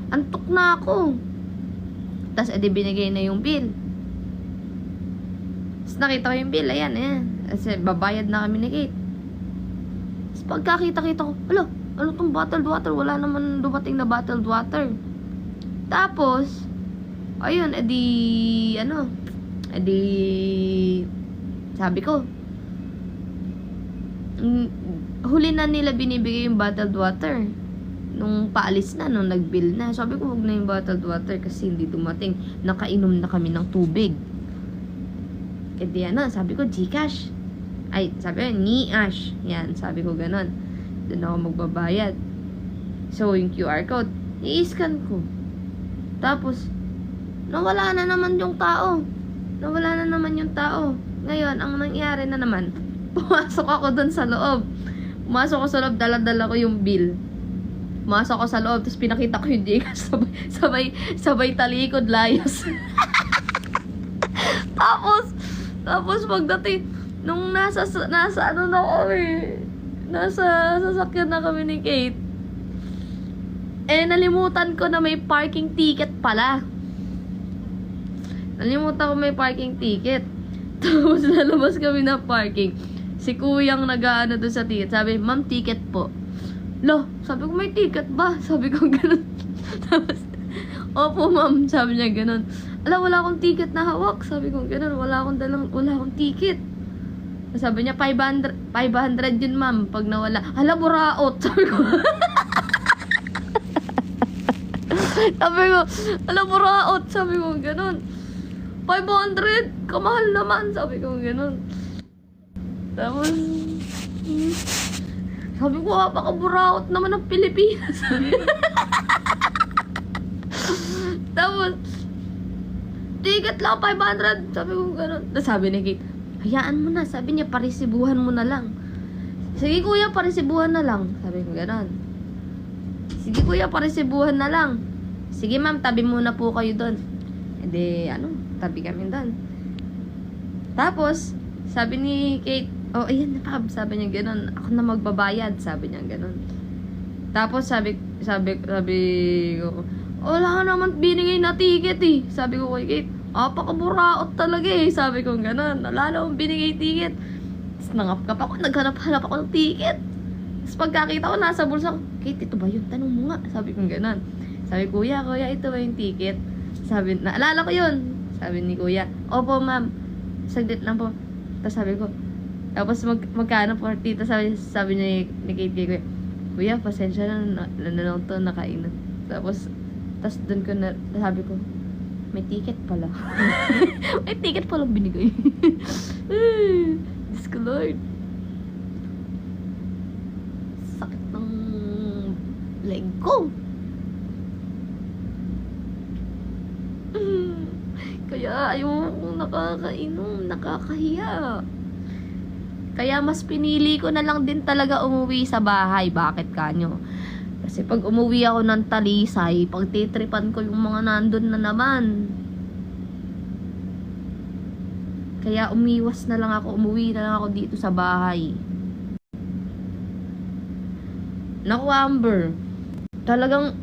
Antok na ako. Tapos, edi binigay na yung bill. Tapos, nakita ko yung bill. Ayan. Kasi, babayad na kami ni Kate. Tapos, pagkakita-kita ko, ano tong bottled water? Wala naman dumating na bottled water. Tapos, ayun, edi, sabi ko, huli na nila binibigay yung bottled water. Nung paalis na, nung nag-bill na. Sabi ko, huwag na yung bottled water kasi hindi dumating. Nakainom na kami ng tubig. E di sabi ko, Gcash. Ay, sabi ko, Niash. Yan, sabi ko ganon. Doon ako magbabayad. So, yung QR code, i-scan ko. Tapos, nawala na naman yung tao. Ngayon, ang nangyari na naman, pumasok ako doon sa loob. Dala-dala ko yung bill. Pumasok ako sa loob, tapos pinakita ko yung Gcash. Sabay talikod, layas. Tapos pagdating, nung nasa sasakyan na kami ni Kate, nalimutan ko na may parking ticket pala. Tapos lalabas kami na parking. Si kuyang nag-aano doon sa ticket. Sabi, ma'am, ticket po. Sabi ko, may ticket ba? Sabi ko, ganun. Tapos, opo, ma'am. Sabi niya, ganun. Wala akong ticket na hawak. Sabi ko, ganun. Wala akong ticket. Sabi niya, 500 yun, ma'am. Pag nawala. Buraot. Sabi ko. Buraot. Sabi ko, ganun. 500. Kamahal naman. Sabi ko, ganun. Tapos, sabi ko, napaka-buraot naman ng Pilipinas. Tapos, ticket lang, 500. Sabi ko, gano'n. Sabi ni Kate, hayaan mo na. Sabi niya, parisibuhan mo na lang. Sige, kuya, parisibuhan na lang. Sabi ko, gano'n. Sige, kuya, parisibuhan na lang. Sige, ma'am, tabi muna po kayo doon. Tabi kami doon. Tapos, sabi ni Kate, ayan na, Pab. Sabi niya, gano'n. Ako na magbabayad. Sabi niya, gano'n. Tapos, sabi ko, wala ka naman binigay na ticket eh. Sabi ko kay Kate, napaka-buraot talaga eh. Sabi ko, gano'n. Wala naman binigay ticket. Tapos, nangap-kap ako. Naghanap-hanap ako ng ticket. Tapos, pagkakita ko, nasa bulsa ko, Kate, ito ba yun? Tanong mo nga. Sabi ko, gano'n. Sabi, kuya, ito ba yung ticket? Sabi, naalala ko yun. Sabi ni kuya, opo, ma'am. Saglit lang po. Tapos magkano po, tita, sabi niya ni Kate, kuya, pasensya na lang to, nakainan. Tapos doon ko na, sabi ko, may ticket pala. May ticket pala binigay. Diyos ko, Lord. Sakit ng leg ko. Kaya ayoko nakakainom, nakakahiya. Kaya mas pinili ko na lang din talaga umuwi sa bahay. Bakit kanyo? Kasi pag umuwi ako ng Talisay, pagtitripan ko yung mga nandun na naman. Kaya umuwi na lang ako dito sa bahay. Naku, Amber, talagang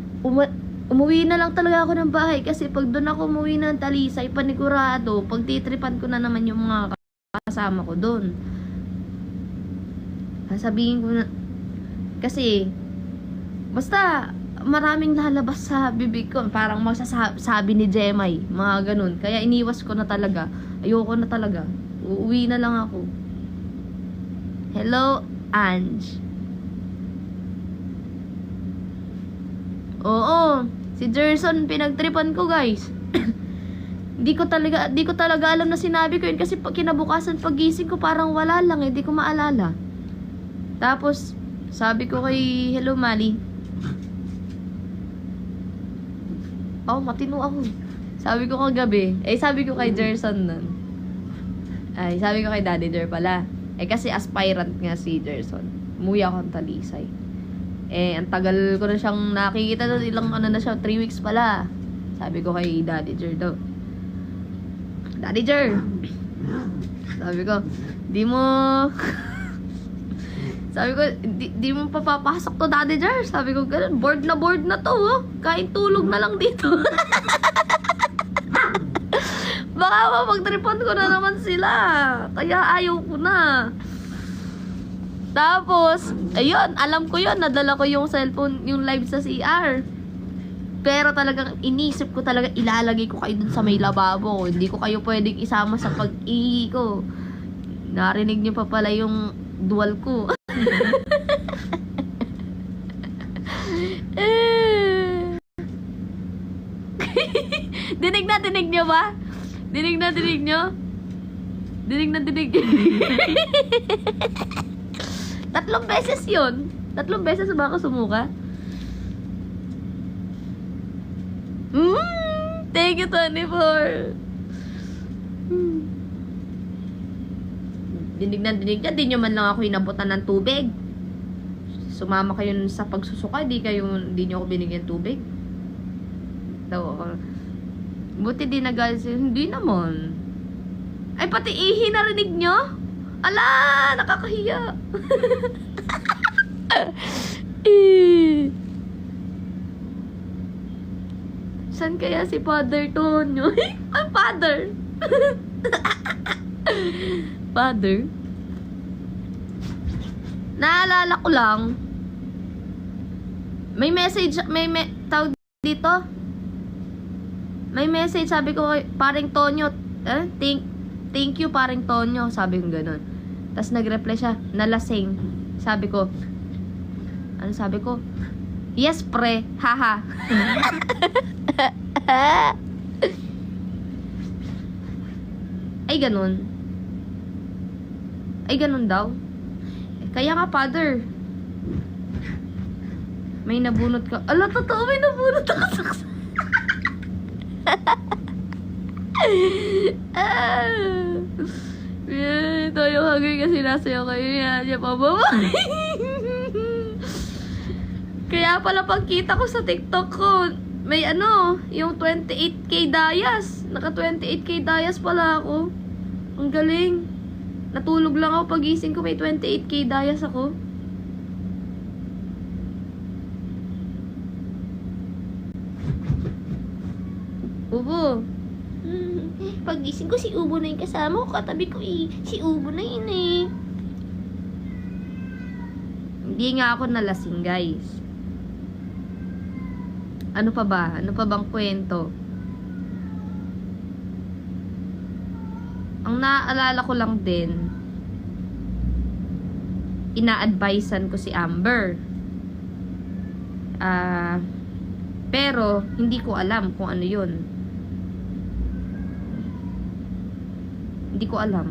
umuwi na lang talaga ako ng bahay kasi pag doon ako umuwi ng Talisay, panigurado, pagtitripan ko na naman yung mga kasama ko doon. Sasabihin ko na, kasi basta maraming lalabas sa bibig ko, parang magsasabi ni Jemay, mga ganun. Kaya iniwas ko na talaga. Ayoko na talaga. Uuwi na lang ako. Hello, Ange. Oo, si Jerson pinagtripan ko, guys. Di ko talaga alam na sinabi ko yun kasi kinabukasan pagising ko parang wala lang, di ko maalala. Tapos sabi ko kay hello Mali. Matino ako. Sabi ko kagabi, sabi ko kay Jerson nun. Sabi ko kay Daddy Jer pala. Kasi aspirant nga si Jerson. Umuwi ako ng Talisay. Ang tagal ko na siyang nakikita doon. Ilang na siya, 3 weeks pala. Sabi ko kay Daddy Jer daw, Daddy Jer, sabi ko, di mo Sabi ko, di mo papapasok to, Daddy Jar. Sabi ko, ganun, bored na to, oh. Kain tulog na lang dito. Baka mapagtripan ko na naman sila. Kaya ayaw ko na. Tapos, ayun, alam ko yun, nadala ko yung cellphone, yung live sa CR. Pero talagang inisip ko talaga, ilalagay ko kayo dun sa may lababo. Hindi ko kayo pwedeng isama sa pag-ihi ko. Narinig niyo pa pala yung dual ko. Dinig niyo ba? Dinig niyo? Dinig niyo? 3 beses yun. 3 beses ba ako sumuka? Thank you, 24. Dinig niya. Di nyo man lang ako inabutan ng tubig. Sumama kayo sa pagsusuka, di nyo ako binigyan tubig. Tawa ako. Buti di nag-alis. Hindi naman. Ay, pati ihi narinig nyo? Ala, nakakahiya. San kaya si Father Tonyo? Ang father. Father. Naalala ko lang. May message, tawag dito. May message, sabi ko, paring Tonyo, thank you, paring Tonyo. Sabi ko ganun. Tapos nag-reply siya, nalasing. Sabi ko, ano sabi ko? Yes, pre. Haha. Ay, ganun. Ay, ganun daw. Kaya nga, father. May nabunot ka. Ala, totoo, may nabunot ako sa ito yung hagay kasi nasayo kayo yan. Yan pa ba? Kaya pala pagkita ko sa TikTok ko, may yung 28k dayas. Naka 28k dayas pala ako. Ang galing. Natulog lang ako pagising ko, may 28k dayas ako. Ubo. Pagising ko, si Ubo na yung kasama ko. Katabi ko si Ubo na yun eh. Hindi nga ako nalasing, guys. Ano pa ba? Ano pa bang kwento? Ang naaalala ko lang din, ina-advisean ko si Amber. Pero, hindi ko alam kung ano yun. Hindi ko alam.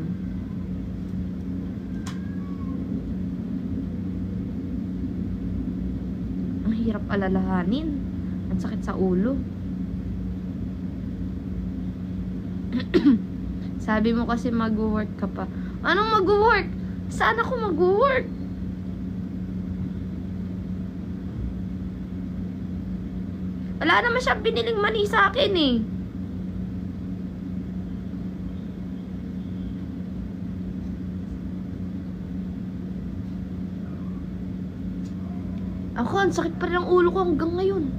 Ang hirap alalahanin. Ang sakit sa ulo. Sabi mo kasi mag-work ka pa. Anong mag-work? Saan ako mag-work? Wala naman siya biniling mani sa akin eh. Ako, ang sakit pa rin ang ulo ko hanggang ngayon.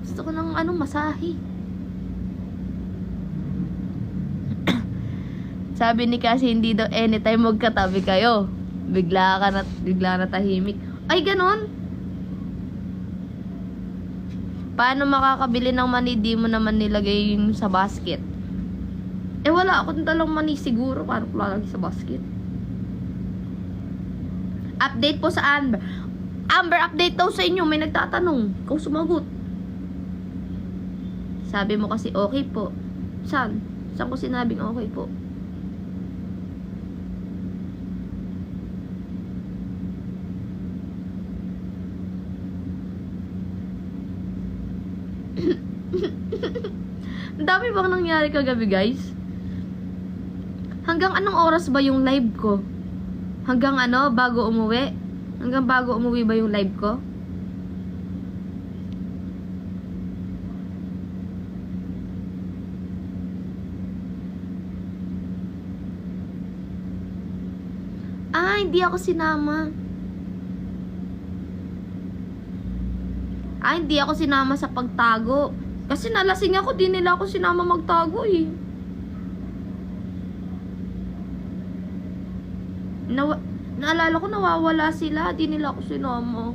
Gusto ko ng masahe. Sabi ni kasi hindi daw anytime magkatabi kayo. Bigla na tahimik. Ay, ganon. Paano makakabili ng mani di mo naman nilagay yung sa basket? Eh, wala akong dalang mani siguro. Paano ko lalagay sa basket? Update po sa Amber. Amber, update daw sa inyo. May nagtatanong. Ikaw sumagot. Sabi mo kasi okay po. Saan? Saan ko sinabing okay po? Ang dami bang nangyari kagabi, guys? Hanggang anong oras ba yung live ko? Hanggang bago umuwi? Hanggang bago umuwi ba yung live ko? Hindi ako sinama. Hindi ako sinama sa pagtago. Kasi nalasing ako, di nila ako sinama magtago eh. Naalala ko nawawala sila, di nila ako sinama.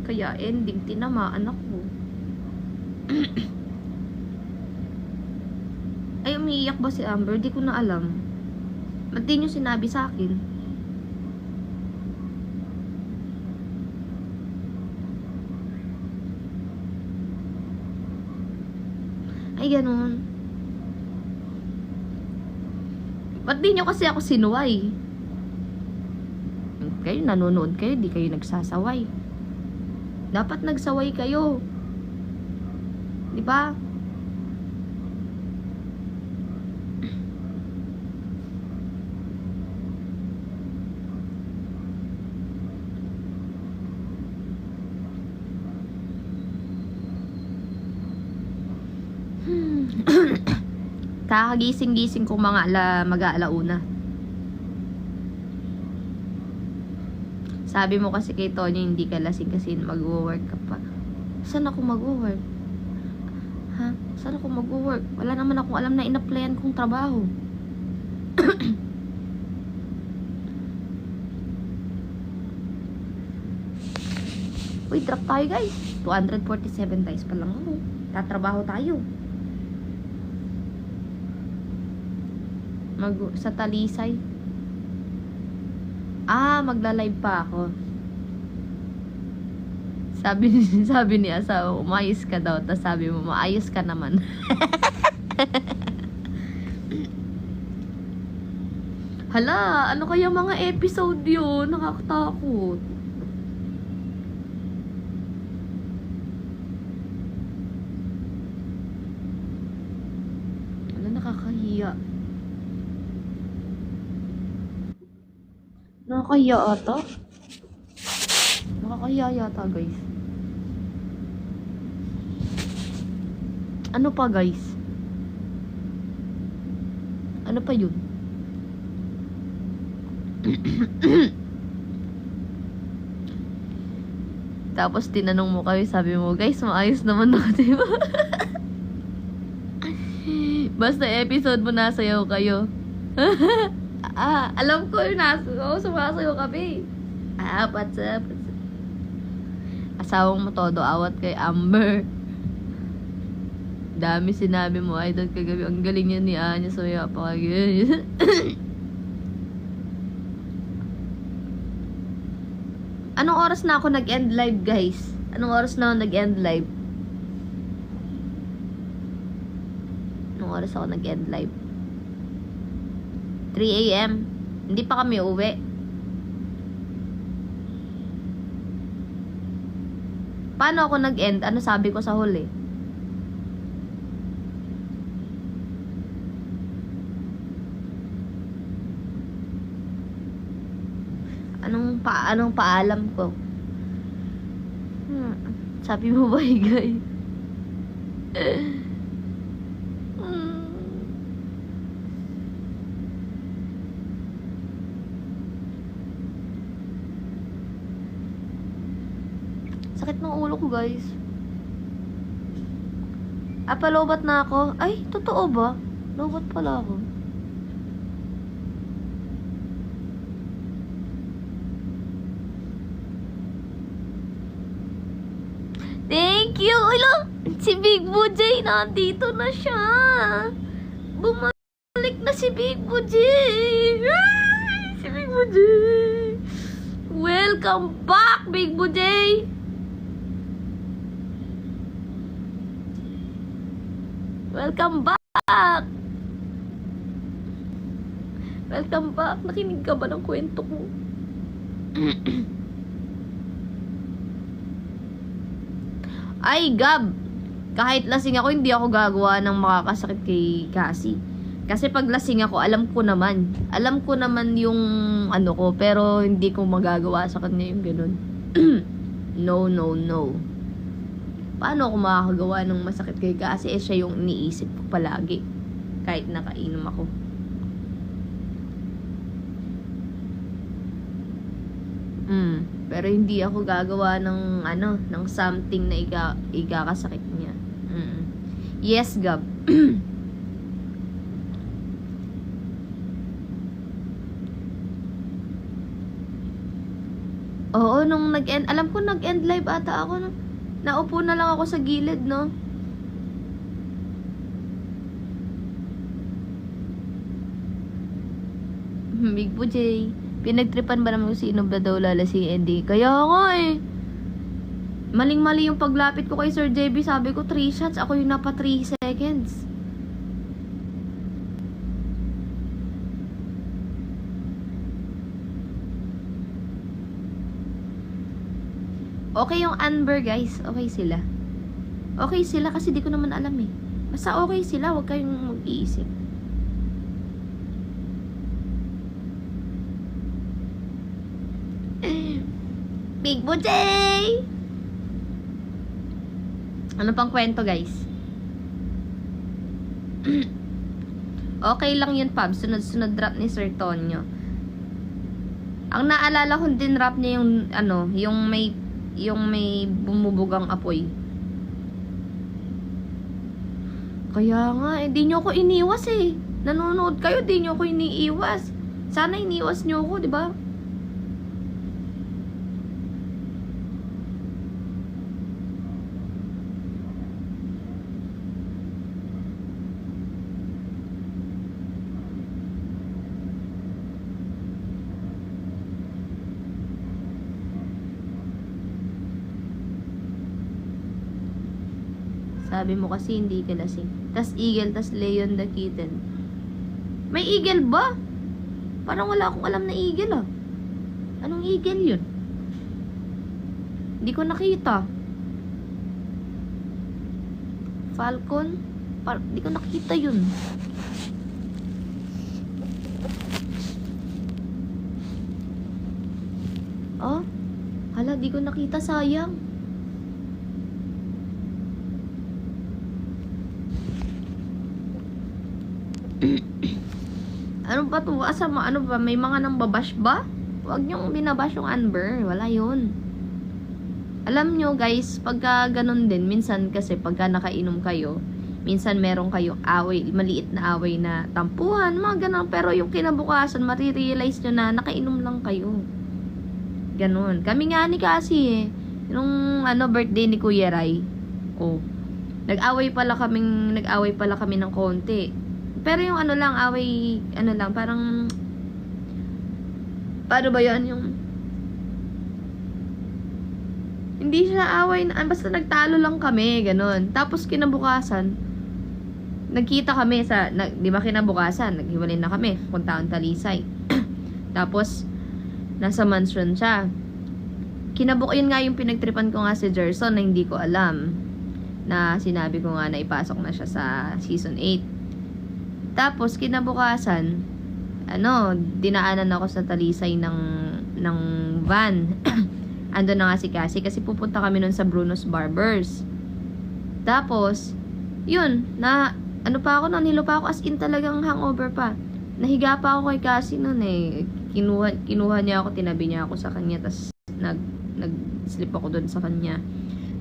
Kaya ending, tinamaan ako. Ay, umiiyak ba si Amber? Di ko na alam. Ba't di nyo sinabi sa akin? Ay, ganun. Ba't di nyo kasi ako sinuway? Kayo, nanonood kayo, di kayo nagsasaway. Dapat nagsaway kayo. Di ba? Kakagising-gising kong mag-aalauna. Sabi mo kasi kay Tonyo hindi ka lasing kasi mag-work ka pa. Saan ako mag-work? Ha? Saan ako mag-work? Wala naman akong alam na in-applyan kong trabaho. Uy, drop tayo guys. 247 dice pa lang ako. Tatrabaho tayo. Sa Talisay. Magla-live pa ako. Sabi ni asawa, umayos ka daw. Tapos sabi mo, maayos ka naman. Hala, ano kaya mga episode yun? Nakakatakot. Hala, nakakahiya. Nakakahiya ata. Nakakahiya yata, guys. Ano pa, guys? Ano pa yun? Tapos tinanong mo kami, sabi mo, guys, maayos naman ako, diba? Basta episode mo, nasayaw kayo. Alam ko yun, sumasayaw kami. What's up? Asawang mo todo, awat kay Amber. Dami sinabi mo, idol kagabi. Ang galing niya ni Anya, sumaya pa kagabi. Anong oras na ako nag-end live, guys? Anong oras na ako nag-end live? Anong oras ako nag-end live? 3 AM. Hindi pa kami uwi. Paano ako nag-end? Ano sabi ko sa huli? Anong paalam ko? Sabi mo ba, guys? Sakit ng ulo ko, guys. Palobat na ako. Ay, totoo ba? Lobat pala ako. Thank you! Hello! Si Big Bujay, nandito na siya. Bumalik na si Big Bujay. Si Big Bujay. Welcome back, Big Bujay. Welcome back! Welcome back! Nakinig ka ba ng kwento ko? Ay, Gab! Kahit lasing ako, hindi ako gagawa ng makakasakit kay Cassie. Kasi pag lasing ako, alam ko naman. Alam ko naman yung ano ko, pero hindi ko magagawa sa kanya yung ganun. No, no, no. Paano ako makakagawa ng masakit kay Cassie? Siya yung iniisip ko palagi. Kahit nakainom ako. Pero hindi ako gagawa ng ano, ng something na ikakasakit niya. Yes, Gab. Oo, nung nag-end, alam ko nag-end live ata ako. Naupo na lang ako sa gilid, no? Big po, Jay. Pinagtripan ba naman kung sino ba daw lalasing Andy? Kaya nga eh. Maling-mali yung paglapit ko kay Sir JB. Sabi ko 3 shots. Ako yung napa 3 seconds. Okay yung Amber, guys. Okay sila. Okay sila kasi di ko naman alam eh. Basta okay sila. Huwag kayong mag-iisip. Big Bujay! Ano pang kwento, guys? Okay lang yun, Pab. Sunod-sunod rap ni Sir Tonyo. Ang naalala ko din rap niya yung ano, yung may bumubugang apoy. Kaya nga, di nyo ako iniwas eh. Nanonood kayo, di nyo ako iniiwas. Sana iniwas nyo ako, di ba? Sabi mo kasi hindi ka lasing. Tas Eagle, tas Leon the Kitten. May Eagle ba? Parang wala akong alam na Eagle ah. Anong Eagle yun? Hindi ko nakita. Falcon? Hindi ko nakita yun. Oh? Hala, di ko nakita, sayang. Ano ba to? Asama, ano ba? May mga nang babash ba? Huwag niyong binabash yung Amber. Wala yun. Alam nyo guys, pagka ganun din, minsan kasi pagka nakainom kayo, minsan meron kayong away, maliit na away na tampuhan, mga ganun. Pero yung kinabukasan, marirealize nyo na nakainom lang kayo. Ganun. Kami nga ni Cassie eh. Nung ano, birthday ni Kuya Rai. Oh. Nag-away pala kami ng konti. Pero yung ano lang, away, ano lang, parang, paano ba yan, yung, hindi siya away, basta nagtalo lang kami, ganun. Tapos kinabukasan, nagkita kami di ba kinabukasan, naghiwalay na kami, punta ang Talisay. Tapos, nasa mansion siya. Yun nga yung pinagtripan ko nga si Gerson na hindi ko alam, na sinabi ko nga na ipasok na siya sa season 8. Tapos, kinabukasan, dinaanan ako sa Talisay ng van. Ando na nga si Cassie kasi pupunta kami nun sa Bruno's Barbers. Tapos, yun, nahilo pa ako as in talagang hangover pa. Nahiga pa ako kay Cassie nun eh. Kinuha niya ako, tinabi niya ako sa kanya, tas nag-slip ako dun sa kanya.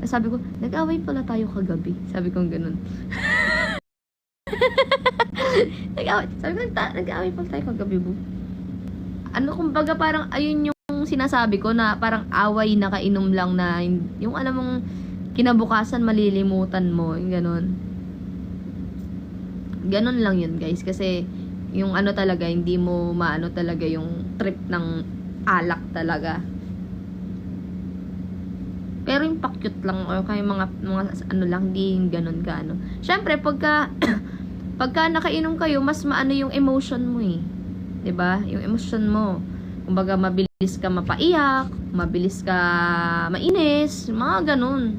Tapos sabi ko, nag-away pala tayo kagabi. Sabi ko ganun. Sabi ko, nag-away pala tayo kagabi, bu. Kumbaga parang, ayun yung sinasabi ko na parang away na kainom lang na, yung alam mong, kinabukasan malilimutan mo, yung ganun. Ganun lang yun, guys. Kasi, yung talaga, hindi mo maano talaga yung trip ng alak talaga. Pero yung pa-cute lang, o kaya mga lang, hindi yung ganun ka, Syempre, pagka nakainom kayo, mas maano yung emotion mo eh. 'Di ba? Yung emotion mo. Kumbaga mabilis ka mapaiyak, mabilis ka mainis, mga ganun.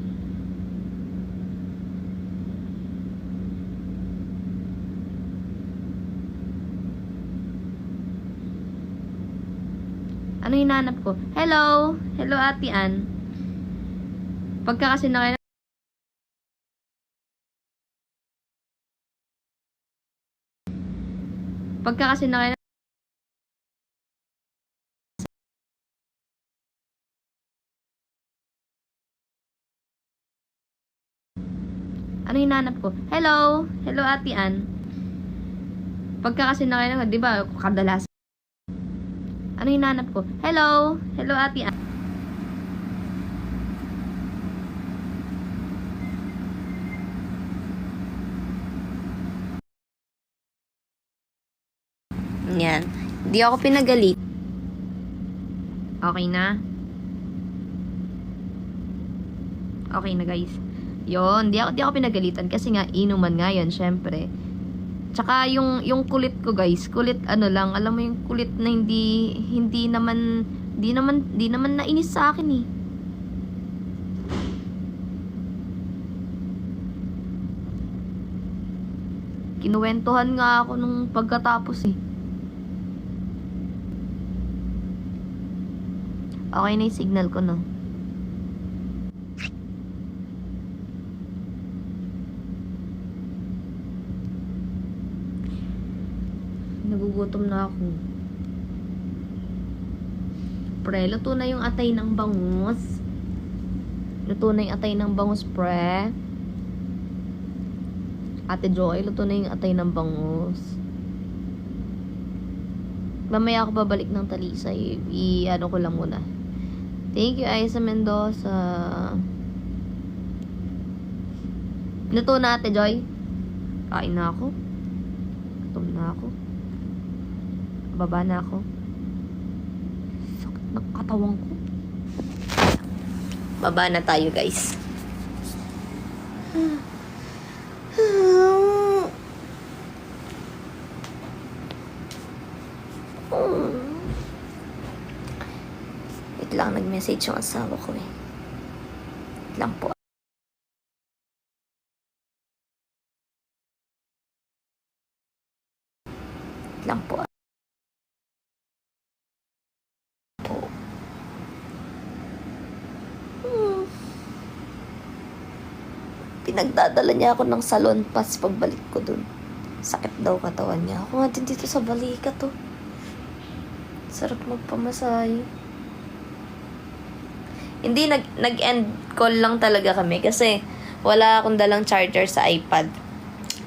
Ano hinahanap ko? Hello! Hello, Ate Ann. Pagka kasi nakainom Ano hinanap ko? Hello? Hello, Ate Ann. Pagka kasi nakailangan, di ba, kadalasan. Ano hinanap ko? Hello? Hello, Ate Ann. Yan. Hindi ako pinagalit. Okay na? Okay na, guys. Yon, di ako pinagalitan kasi nga inuman nga 'yon, syempre. Tsaka yung kulit ko, guys, kulit ano lang, alam mo yung kulit na hindi naman nainis sa akin eh. Kinuwentuhan nga ako nung pagkatapos eh. Okay na yung signal ko, no? Nagugutom na ako. Pre, luto na yung atay ng bangus. Luto na yung atay ng bangus, pre. Ate Joy, luto na yung atay ng bangus. Mamaya ako babalik ng Talisay. I-ano ko lang muna. Thank you, Aiza Mendoza. Luto na, Ate Joy. Kain na ako. Gutom na ako. Baba na ako. Sakit ng katawan ko. Baba na tayo, guys. Wait lang, nag-message yung asawa ko eh. Wait lang po. Wait lang po. Pinagdadala niya ako ng salon pass pagbalik ko dun. Sakit daw katawan niya. Ako nga din dito sa balikat to. Sarap magpamasahe. Hindi, nag-end call lang talaga kami kasi wala akong dalang charger sa iPad.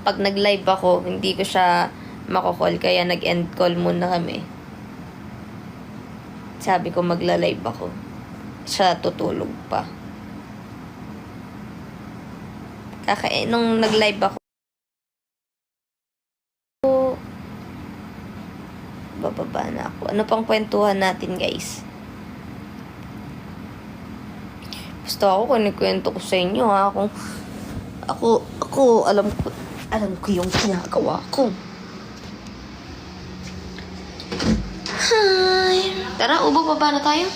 Pag nag-live ako, hindi ko siya makokall kaya nag-end call muna kami. Sabi ko magla-live ako. Siya tutulog pa. Nung nag-live ako, bababa na ako. Ano pang kwentuhan natin, guys? Basta ako, kunikwento ko sa inyo, ha? Ako, alam ko yung ginagawa ko. Hi! Tara, Ubo, baba na tayo.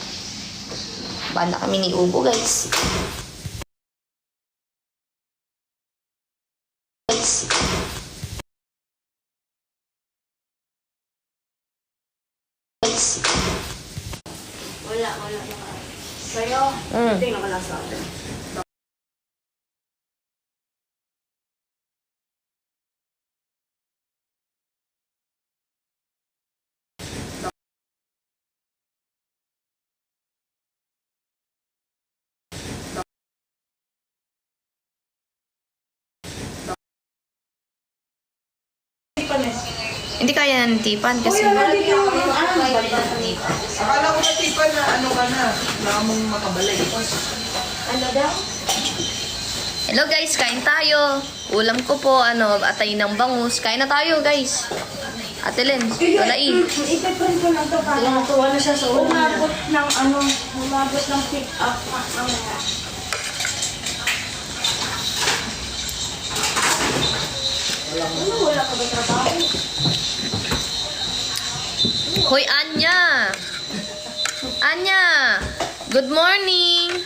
Baba na kami ni Ubo, guys. Wala sa'yo, tingnan ka lang sa akin. Hindi kaya ng tipan kasi... Akala Akala ko na tipa na ano ka na mong makabalay. Ano daw? Hello guys, kain tayo. Ulam ko po, atay ng bangus. Kain na tayo guys. Ate Len, walain. Ipiprint ko lang ito para natuwa na siya sa ulam. Umabot ng pick up. Wala ka ba trabaho? Hoy, Anya! Anya! Good morning!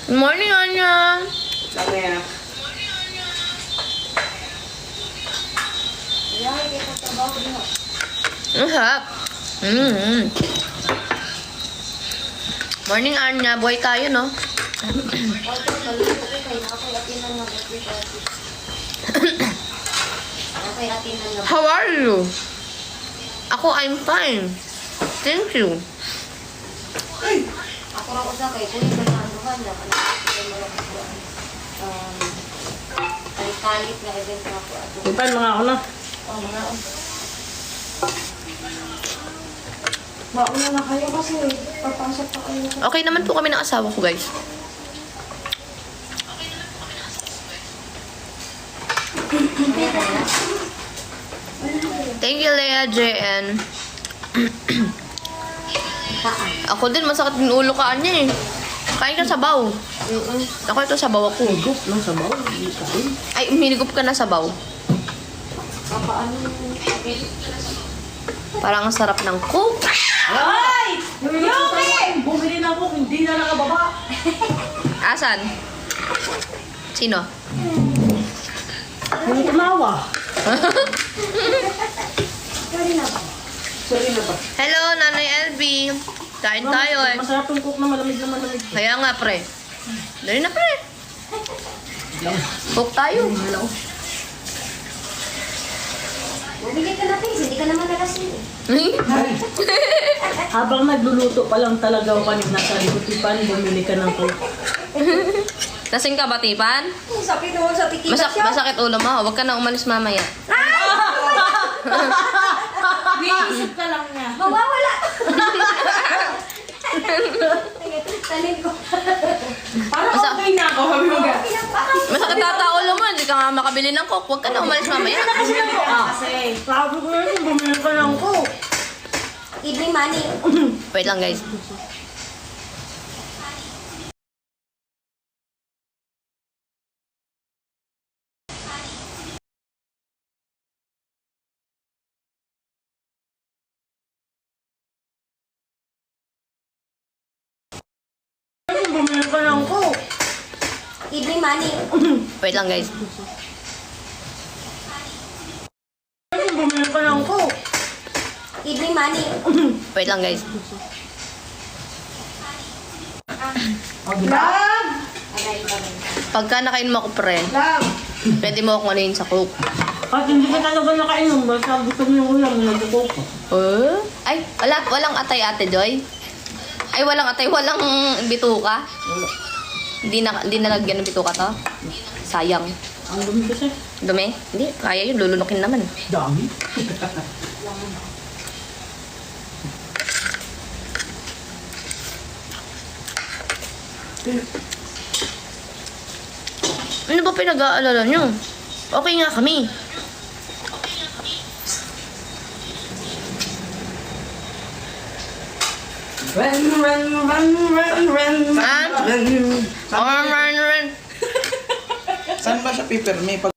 Good morning, Anya! Sabi na. Ang sarap! Morning, Anya. Buhay tayo, no? How are you? Ako, I'm fine. Thank you. Ako kurang usa kay kuya ganaan ka na kalit na event na ako ato. Ipan mga ako na. Oh, mga Mauna na kayo kasi papasok pa kayo. okay naman po kami ng asawa ko, guys. Thank you, Leah JN. Ako din, masakit yung ulo ka niya eh. Kain ka sabaw. Ako ito sabaw ako. Gup lang sa bawal. Hindi kain. Ay, minigup ka na sabaw. Parang ang sarap ng cook. Ay! Yomi! Bumili na ako, hindi na nakababa. Asan? Sino? Hindi tumawa. Sorry na ba? Hello, Nanay LB. Kain tayo eh. Masarap yung cook na malamig na malamig. Kaya nga, pre. Dali na, pre. Cook tayo. Bumili ka na, Pins. Hindi ka naman nalasin eh. Habang nagluluto pa lang talaga ako kanina sa likutipan, bumili ka ng cook. Lasing ka ba, Tipan? Sabi noon sa tikita siya. Masakit ulo mo. Huwag ka na umalis mamaya. Iisip ka lang niya. Mawawala. Tanin ko. Parang Masa- okay na ako, sabi mo ga. Masakit ata ulo mo. Hindi ka nga makabili ng coke. Huwag ka na umalis mamaya. Kasi lang ko. Sabi ko yun, bumili ka ng cook. Evening money. Wait lang, guys. Bumili ka ng cook. Evening money. Wait lang, guys. Bumili ka ng cook. Evening money. Wait lang, guys. Love! Pagka nakain mo ako, pre, Love! pwede mo akong anuhin sa coke. Pag hindi ka talaga nakainom, basta gusto mo yung ulam, nag-cook ka. Ay, walang atay, Ate Joy. Ay, walang atay, walang bituka. Hindi nalagyan ng bituka to. Sayang. Ang dumi kasi. Dumi? Hindi, kaya yun. Lulunukin naman. Dami. Ano ba pinag-aalala nyo? Okay nga kami. Ha? Run. Saan ba siya pipirmi? Pag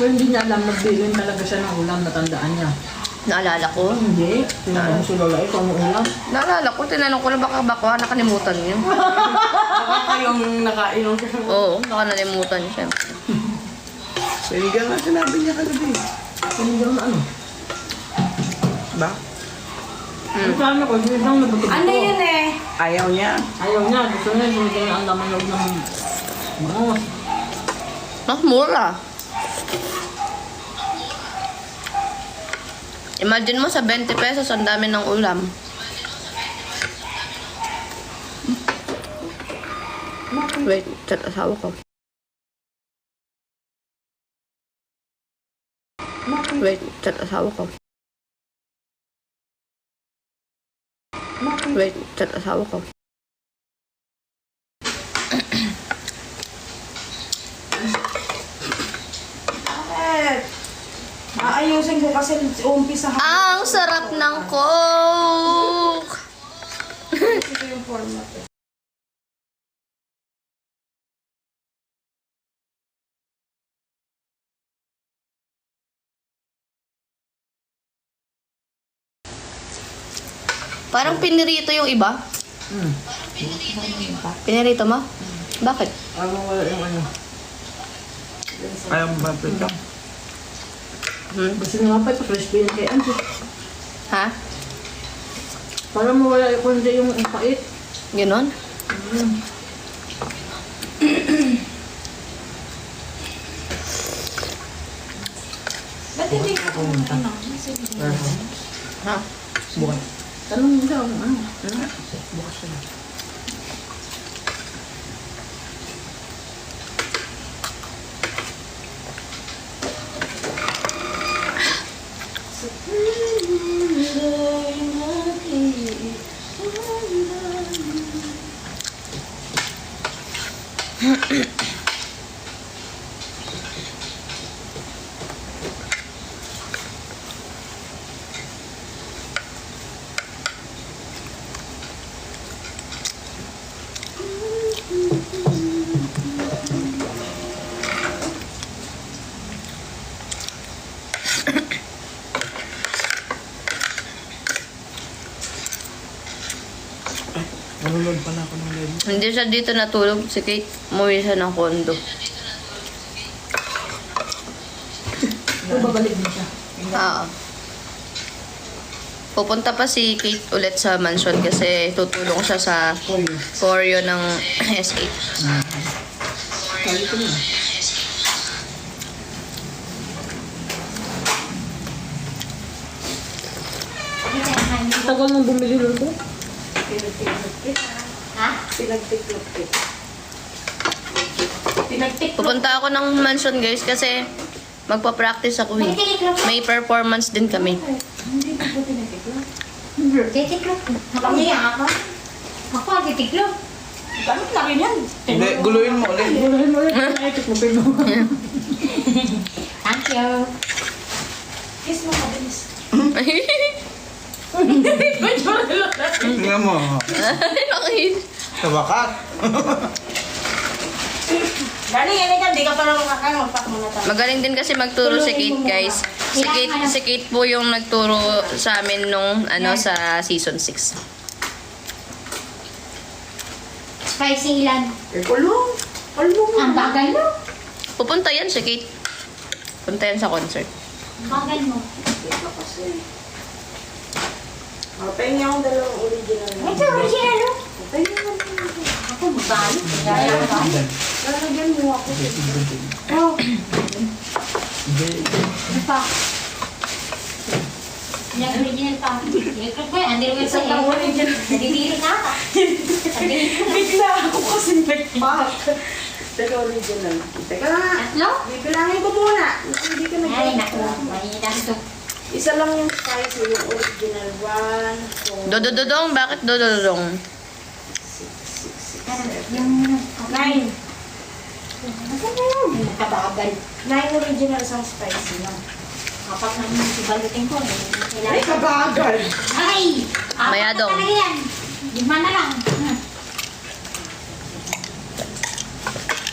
So hindi niya alam, nagbilin talaga siya ng ulam, natandaan niya. Naalala ko. Hindi, tinanong si Lola, ikaw ang ulam. Naalala ko. Tinanong ko na baka nakalimutan niyo. Baka kayong nakainom siya. Oo, baka nalimutan niyo, syempre. sinigang nga sinabi niya kagabi. Sinigang na ano? Ba? Ang sabi ko, sinigang na buto-buto. Ano yun eh? Ayaw niya. Ayaw niya, gusto niya sinigang na ang laman loob ng bangus. Mas mura. Imagine mo sa 20 pesos, ang dami ng ulam. Wait, chat asawa ko. Wait, chat asawa ko. Wait, chat asawa ko. Bakit? Aayusin ko kasi umpisa Ang sarap ng Coke! Ito yung format. Parang pinirito yung iba. Pinirito mo? Bakit? Ano wala yung ano? Ayaw mo ba ito? Basta nga pa ito, fresh bean kay Anjo. Ha? Para mawala yung kundi yung pait. Ganon? Ba't hindi ka pumunta na? Ha? Bukan. Tanong mo daw, ano? Bukas na. Nanonood pala ako ng live. Hindi siya dito natulog. Si Kate, umuwi siya ng kondo. Babalik din siya. Oo. Pupunta pa si Kate ulit sa mansion kasi tutulong siya sa choreo ng S8. Kali ko na. Tagal nang bumili nito. Ha? Pinagtiklop-tik. Pupunta ako ng mansion guys kasi magpa-practice ako eh. May performance din kami. Hindi ko po tinitiklop. Titiklop. Nakamiya ako. Ako, titiklop. Gamit na rin yan. Hindi, guluhin mo ulit. Guluhin mo ulit. Ay, tiklopin mo. Thank you. Kiss mo mabilis. Tingnan mo. Nakahid. Sa wakas. Dali, yan ka. Di ka pa lang makakaya. Magpak mo na tayo. Magaling din kasi magturo si Kate guys. Si Kate po yung nagturo sa amin nung sa season 6. Spicy ilan? Eh, kulong. Kulong. Ang bagal mo. Pupunta yan si Kate. Punta yan sa concert. Ang bagal mo. Ito kasi. Pahingi akong dalawang original na. Ito, original no? Pahingi akong Ako, bagal. Gaya ka. lalagyan mo ako. Oh, Hindi. ano pa? Yung original pa. Yung ko yan, hindi naman Isa pang original. Nadidiri na ka. Bigla ako kasi nagpak. Teka, original. Teka lang. Tatlo? Bibilangin ko muna. Hindi ka Ay, naku. nag-. Mahina ito. Isa lang yung spicy, yung original. 1, 4, Dodododong, bakit dodododong? 6, 6, 6, Ano, 7, yung... 9. Ano ba yun? Nagkabagal. 9 original isang spicy lang. Kapag naman sibalutin ko, Ay, kabagal! Ay! Apat Mayadong. na talaga yan. 5 na lang.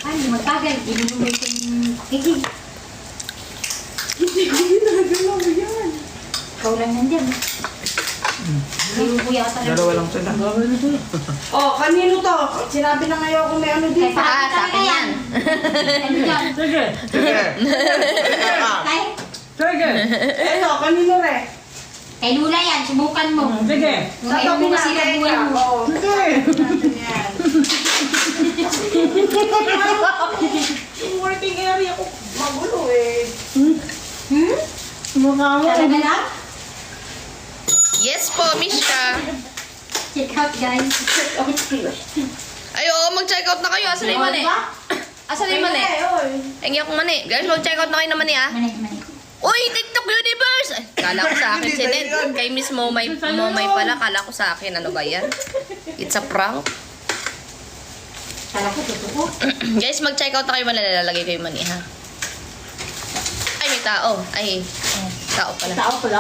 Ay, magbagal. Dinunumay ko yung kikig. Hindi ko ginagalaw yan. Ikaw lang nandyan. Hindi mo yata lang. Dalawa lang sila. Oh, kanino to? Sinabi na ngayon kung may ano Kay dito. Ah, sa akin yan. Ano dyan? Sige. Sige. Kahit Sige. Eto, kanino re? kay Lula yan, subukan mo. Sige. Kung ayaw mo masira buhay mo. Oo. Sige. Natin yan. Yung working area ko, magulo eh. Hmm? Mukha Talaga lang? Yes po, Mishka. Check out, guys. Ay, oo, mag-check out na kayo. Asan na yung mani? Asan na yung mani? Hingi akong mani. Guys, mag-check out na kayo ng mani, ah. Mani, mani. Uy, TikTok Universe! Ay, kala ko sa akin si Ned. Kay Miss Momay pala. Kala ko sa akin. Ano ba yan? It's a prank. Kala ko, totoo. Guys, mag-check out na kayo. Malalalagay ko yung mani, ha? Ay, may tao. Ay, tao pala. Tao pala.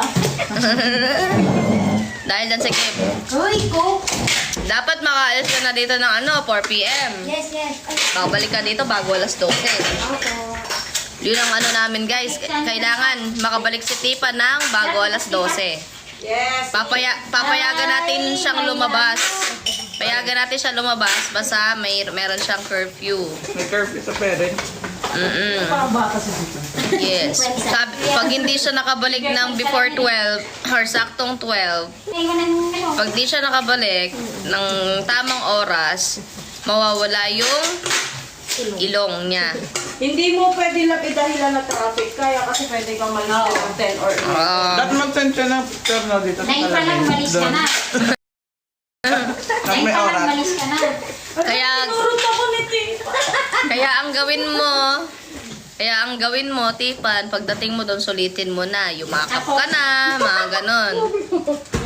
Dahil dyan sa game. Uy, ko. Dapat makaalis ka na dito ng 4 p.m. Yes, yes. Ay, Babalik ka dito bago alas 12. ako. Yun ang namin guys. Kailangan makabalik si Tipa ng bago alas 12. Yes. Papayagan natin siyang lumabas. Payagan natin siya lumabas basta meron siyang curfew. May curfew sa parents. Parang bata si Tita. Yes. Pag hindi siya nakabalik ng before 12 or saktong 12, Ay, ganun, ano. pag di siya nakabalik ng tamang oras, mawawala yung ilong niya. Hindi mo pwede lang idahilan na traffic. Kaya kasi pwede kang malis ng 10 or 8. Dapat mag-send siya ng picture na dito. Nine pa lang, malis ka na. Tapos Nine may pa lang, oras. malis ka na. Turot ako ni Tipa. Kaya ang gawin mo, Tipan, pagdating mo doon, sulitin mo na. Yumakap ka na, mga ganon.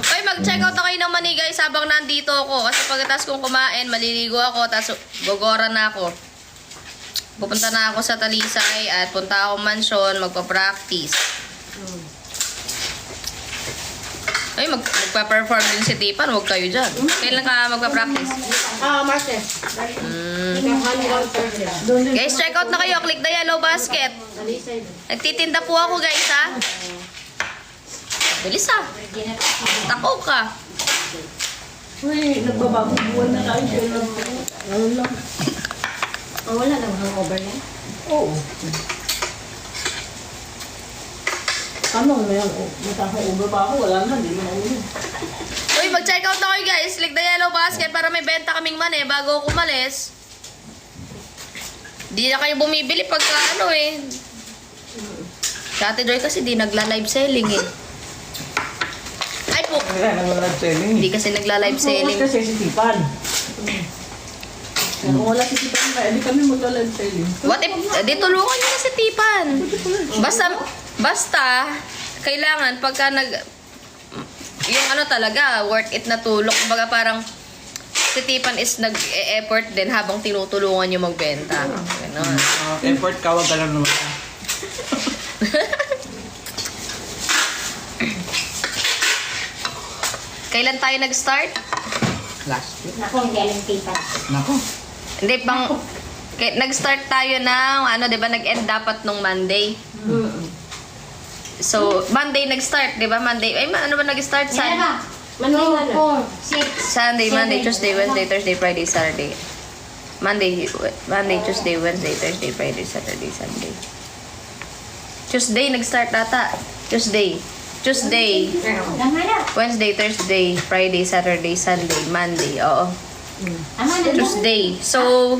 Oy, mag-check out na kayo ng mani, guys, habang nandito ako. Kasi pagkatapos kong kumain, maliligo ako, tapos gogora na ako. Pupunta na ako sa Talisay at punta ako mansion, magpa-practice. Ay, magpa-perform din si Tipan, huwag kayo dyan. Kailan ka magpa-practice? Marte. Guys, check out na kayo. Click the yellow basket. Nagtitinda po ako, guys, ha? Bilis, ha? Tako ka. Uy, nagbabago buwan na tayo. Ano lang. Oh, wala lang hangover na. Oo. Ano, mataka-over pa ako. Wala na, hindi mo na ulo. Uy, mag-check out na kayo, guys. Click the yellow basket para may benta kaming mani bago ako umalis. Di na kayo bumibili pagka Si Ate Joy kasi di nagla-live selling, eh. Ay po. Wala naman nag-selling. Hindi kasi nagla-live selling. Kasi si Tipan. Kung wala si Tipan, hindi kami magla-live selling. What if, di tulungan niyo na si Tipan. Basta, kailangan pagka yung talaga, worth it na tulong. Kumbaga parang, si Tipan is nag-e-effort din habang tinutulungan niyo magbenta. Ganon. Effort ka, wag ka lang naman. Kailan tayo nag-start? Last week. Naku, hindi alam tipa. Nako. Hindi, nag-start tayo ng, di ba, nag-end dapat nung Monday. So, Monday nag-start, di ba? Monday, ano ba nag-start? Yan ba? Monday na na. 4, 6, Sunday, Monday, Tuesday, Wednesday, Thursday, Friday, Saturday. Monday, Tuesday, Wednesday, Thursday, Friday, Saturday, Sunday. Tuesday, nag-start ata. Tuesday, Tama na. Wednesday, Thursday, Friday, Saturday, Sunday, Monday. Oo. Tama na. Tuesday. So,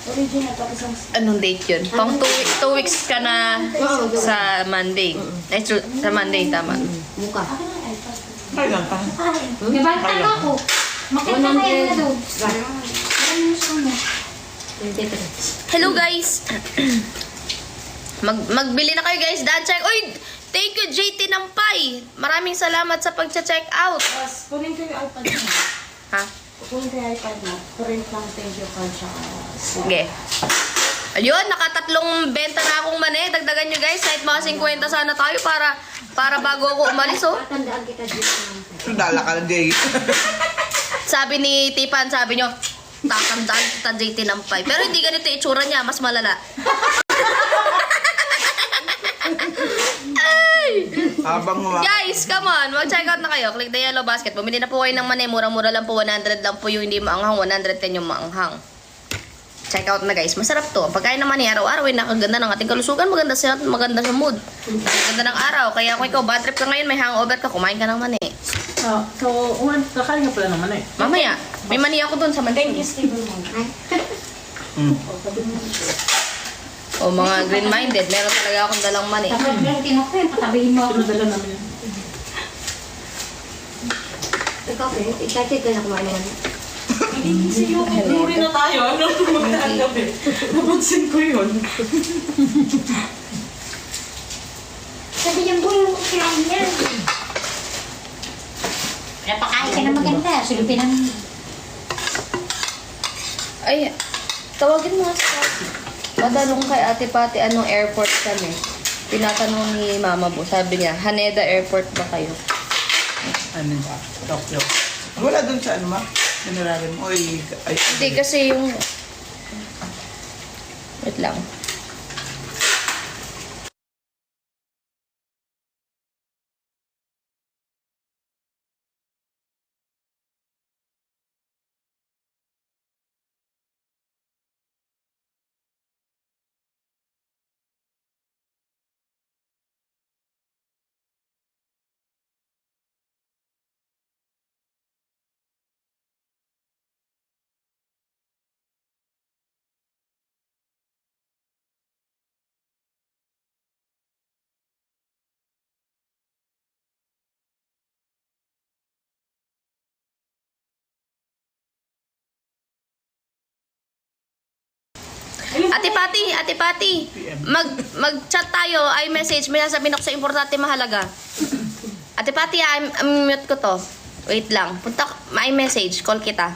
Original tapos ang... anong date yun? Pang 2 weeks ka na sa Monday. Sa Monday, tama. Mukha. Ay lang ka. May bantang ako. Makita kayo na doon. Maraming gusto mo. 23. Hello guys! Magbili na kayo guys. Dan check. Uy! Thank you JT Nampay. Maraming salamat sa pag-check out. Tapos, kunin ko yung iPad mo. Ha? Kunin ko yung iPad mo. Print lang thank you card siya. Sige. Ayun, nakatatlong benta na akong mani. Dagdagan nyo guys. Kahit mga 50 sana tayo para bago ako umalis, oh. Tandaan kita dito. Sundala ka na, Jay. Sabi ni Tipan, sabi nyo, tatandaan kita JT Nampay. Pero hindi ganito yung itsura niya. Mas malala. Habang Guys, come on. Mag-check out na kayo. Click the yellow basket. Bumili na po kayo ng mani. Mura-mura lang po. 100 lang po yung hindi maanghang. 110 yung maanghang. Check out na guys. Masarap to. Pagkain ng mani, araw-araw ay nakaganda ng ating kalusugan. Maganda sa mood. Maganda ng araw. Kaya kung ikaw bad trip ka ngayon, may hangover ka, kumain ka ng mani. kakain ka pala naman eh. Mamaya, may mani ako dun sa mansion. O mga green-minded, meron talaga akong dalang mani. Tapos yung tinok ko yun, patabihin mo ako. Sinadala namin yun. Ikaw, Fred, excited ka na kumain naman. Inisip yung nuri na tayo. Ano tumagaan gabi? Napansin ko yun. Sabi niyang buhay mo kirain niya. Napakain ka na maganda. Sulupin ang... Ay, tawagin mo nga si Pati. Padalong kay Ate Pati anong airport kami. Tinatanong ni Mama Bo. Sabi niya, Haneda Airport ba kayo? Ano ba? Tokyo. Wala dun sa ano ma? Nanaragan mo. Ay, Hindi kasi yung... Wait lang. Ate Pati, mag-chat tayo, ay message, may sasabihin ako sa importante mahalaga. Ate Pati, mute ko to. Wait lang, punta, may message, call kita.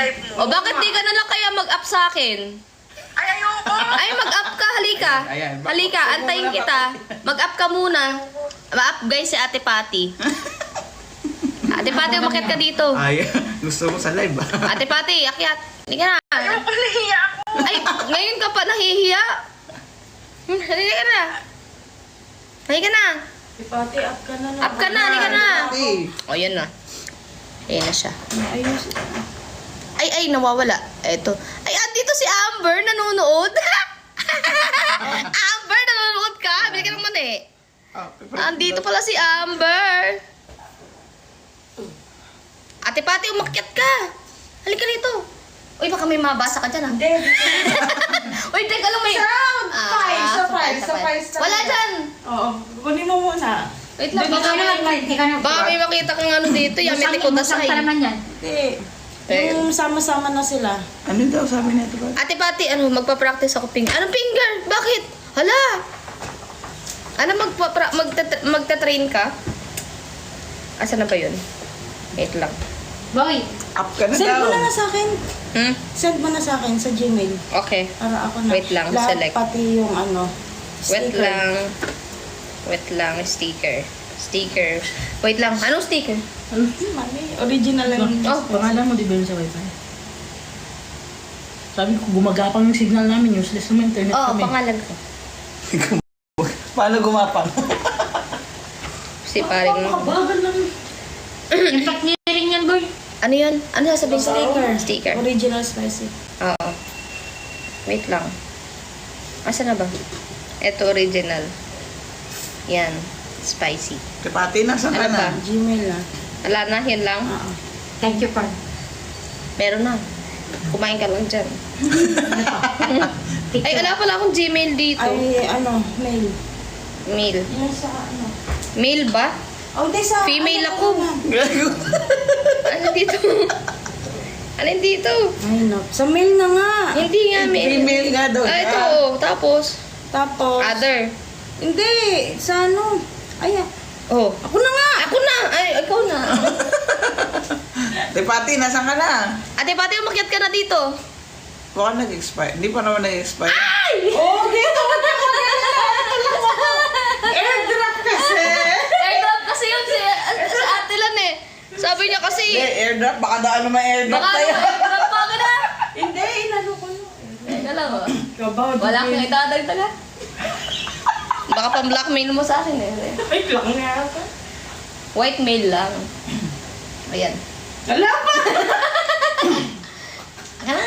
live mo. O bakit di ka na lang kaya mag-up sa akin? Ay, ayoko. Ay, mag-up ka, halika. Ayan, ayan. Halika, antayin kita. Mag-up ka muna. Ma-up guys si Ate Patty. Ate Patty, umakyat ka dito. Ay, gusto mo sa live ah. Ate Patty, akyat. Halika na. Ayoko, nahiya ako. Ay, ngayon ka pa nahihiya. Halika na. Halika na. Pati, up ka na lang. Up ka na, halika na. Pati. O, yan na. Ayan na siya. Ayos. Ay, nawawala. Eto. Ay, andito si Amber, nanonood. Amber, nanonood ka. Bili ka ng mani. Andito pala si Amber. Ate Pati, umakyat ka. Halika dito. Uy, baka may mabasa ka dyan, ah. Hindi. Uy, teka lang, may... Sound! Surprise. Surprise. Wala dyan. Oo. Kunin mo muna. Wait lang, Ikaw baka naman, may... ikaw naman. Baka may makita kang ano dito. Yamete ko Musang dasay. pa naman yan. Hindi. Yung sama-sama na sila. Ano daw sabi nito ba? Ate Pati, ano, magpa-practice ako finger. Anong finger? Bakit? Hala! Ano, magta-train ka? Asa na ba yun? Wait lang. Boy, Up ka na Send daw. mo na nga sa akin. Hmm? Send mo na sa akin sa Gmail. Okay. Para ako na. Wait lang, Lahat, select. pati yung ano. Wait sticker. lang. Wait lang, sticker. Sticker. Wait lang, anong sticker? Mami, original lang. Oh, Pangalan mo, di ba yun sa wifi? Sabi ko, gumagapang yung signal namin, useless naman internet oh, kami. pangalan ko. Paano gumapang? Si paring... Bagal lang. yung pack niya rin yan, boy. Ano yun? Ano sasabihin ko? Sticker. Sticker. Original spicy. Oo. Wait lang. Asa na ba? Ito original. Yan. Spicy. Pati na, saan ka Ano na? ba? Gmail na. Wala na, yan lang. Oo. Thank you, Pan. Meron na. Kumain ka lang dyan. Ay, wala pala akong Gmail dito. Ay, ano, mail. Mail. Yan sa ano. Mail ba? Oh, di sa... Female ano, ako. ano. Ano dito? Ano dito? Ay, no. Sa mail na nga. Hindi nga, mail. Female nga daw. Ah, ito. Oh. Tapos, Tapos... other. Hindi. Sa ano. Ay, Oh. ako na nga. Ako na. Ay, ikaw na. Pati, nasan ka na? Ate Pati, umakyat ka na dito. Baka nag-expire. Hindi pa naman nag-expire. Oh, dito mo na mo. Airdrop kasi. Airdrop kasi yun si Ate Lan eh. Sabi niya kasi, Hindi, airdrop. Baka daan naman airdrop baka tayo. airdrop pa ka na. Hindi, inano ko yun. Teka lang oh. Kabaw. Wala kang itadagdag ah. Baka pang-blackmail mo sa akin eh. Ay, lang nga ako. White mail lang. Ayan. Wala pa. Ha?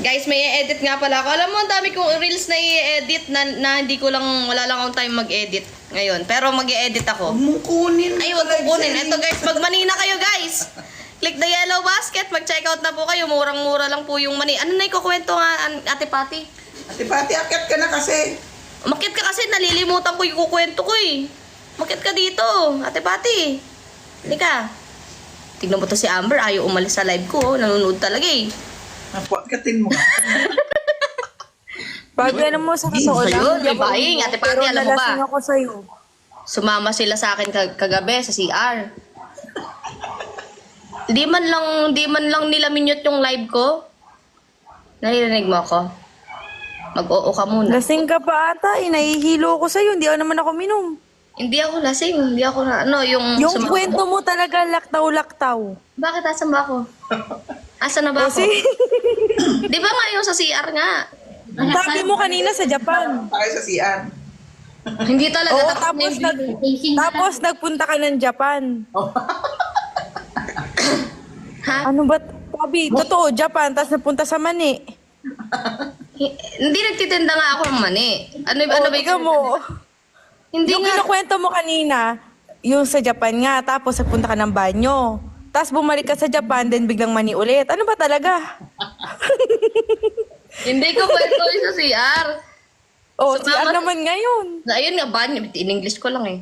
Guys, may i-edit nga pala ako. Alam mo, ang dami kong reels na i-edit na hindi ko lang, wala lang akong time mag-edit ngayon. Pero mag-i-edit ako. Huwag mong kunin. Ay, wag ko kunin. Ito guys, magmani na kayo guys. Click the yellow basket, mag-check out na po kayo. Murang-mura lang po yung mani. Ano na ikukwento nga, Ate Pati? Ate Pati, akyat ka na kasi. Umakyat ka kasi, nalilimutan ko yung kukwento ko eh. Umakyat ka dito, Ate Pati. Halika. Tignan mo to si Amber, ayaw umalis sa live ko. Oh. Nanonood talaga eh. Napakatin mo. Pag ano mo sa totoo lang, Ayun, may buying. Ate Pati, pero alam mo ba? nalasing ako sa'yo. Sumama sila sa akin kagabi sa CR. Di man lang nila minute yung live ko. Naririnig mo ako? Mag-oo ka muna. Lasing ka pa ata, nahihilo ko sa'yo, hindi ako naman ako minom. Hindi ako lasing, hindi ako na, ano, yung... Yung kwento mo talaga laktaw-laktaw. Bakit asan ba ako? Asan na ba ako? Kasi, Di ba nga yung sa CR nga? sabi mo kanina sa Japan. Tayo sa CR. Hindi talaga. Oo, tapos na tapos nagpunta ka ng Japan. Ha? Ano ba? Sabi, totoo, Japan, tapos napunta sa Mani. Hindi nagtitinda nga ako ng mani. Ano ba Ikaw yung... mo. Hindi Yung nga. kinukwento mo kanina, yung sa Japan nga, tapos nagpunta ka ng banyo. Tapos bumalik ka sa Japan, then biglang Mani ulit. Ano ba talaga? Hindi ko kwento yung sa CR. Oh, Sumama- siya naman ngayon. Ayun nga, banyo. In English ko lang eh.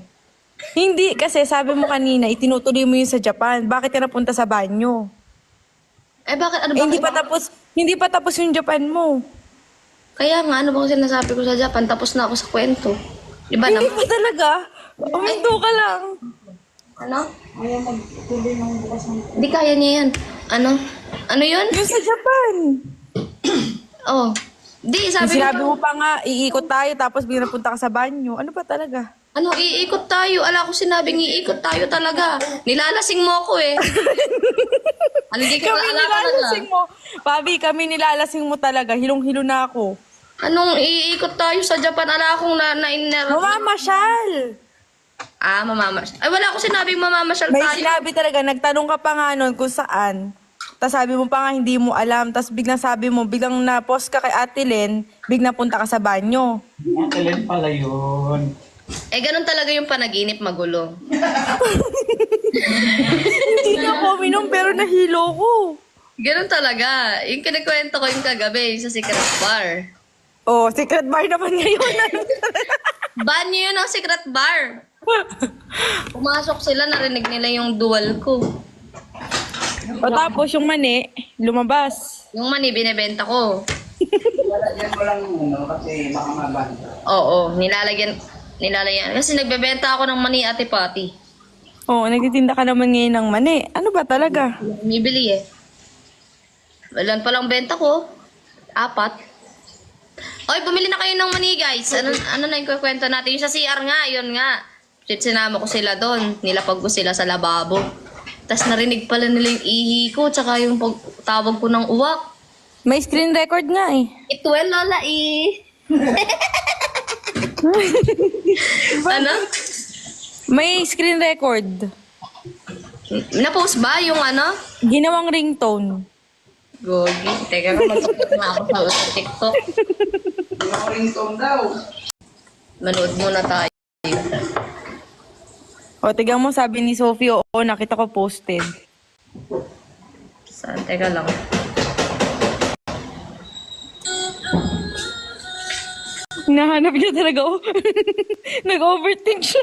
Hindi, kasi sabi mo kanina, itinutuloy mo yun sa Japan. Bakit ka napunta sa banyo? Eh bakit? Ano Eh, ba? hindi pa tapos yung Japan mo. Kaya nga, ano bang sinasabi ko sa Japan? Tapos na ako sa kwento. Di ba Hindi naman? pa talaga. Uminto ka lang. Ano? Hindi kaya niya yan. Ano? Ano yun? Yung sa Japan. Oh. Di, sabi Sinabi mo mo pa nga, iikot tayo tapos biglang napunta ka sa banyo. Ano ba talaga? ano, iikot tayo. Ala ko sinabing iikot tayo talaga. Nilalasing mo ako eh. Ano, di ka Kami ala nilalasing talaga. mo. Pabi, kami nilalasing mo talaga. Hilong-hilo na ako. Anong iikot tayo sa Japan? Ala akong na-iner. Mamamasyal! Ah, mamamasyal. Ay, wala akong sinabing mamamasyal May tayo. sinabi talaga, nagtanong ka pa nga nun kung saan. Tapos sabi mo pa nga hindi mo alam. Tapos biglang sabi mo, biglang na-post ka kay Ate Len, biglang punta ka sa banyo. Talent pala yun. Eh, ganun talaga yung panaginip, magulo. Hindi na ako uminom pero nahilo ko. Ganun talaga. Yung kinikwento ko yung kagabi sa secret bar. Oh, secret bar naman ngayon. Banyo yun ang secret bar. Pumasok sila, narinig nila yung dual ko. O tapos yung mani, lumabas. Yung mani, binibenta ko. Yan ko lang kasi baka mabanta. Oo, nilalagyan. Kasi nagbebenta ako ng mani ate pati. Oh, nagtitinda ka naman ngayon ng mani. Ano ba talaga? Bumibili eh. Walan palang benta ko. 4. Oy, bumili na kayo ng mani guys. Ano na yung kwento natin? Yung sa CR nga, yun nga. Sinama ko sila doon. Nilapag ko sila sa lababo. Tapos narinig pala nila yung ihi ko, tsaka yung tawag ko ng uwak. May screen record nga eh. Ituel, lola, Ano? May screen record. Na-post ba yung ano? Ginawang ringtone. Gogi. Teka nga, mag-tiktok na ako sa TikTok. Yung ringtone daw. Manood muna tayo. O, tigang mo, sabi ni Sophie, oo, nakita ko posted. Saan? Teka lang. Hinahanap niya talaga ako. Nag-overthink siya.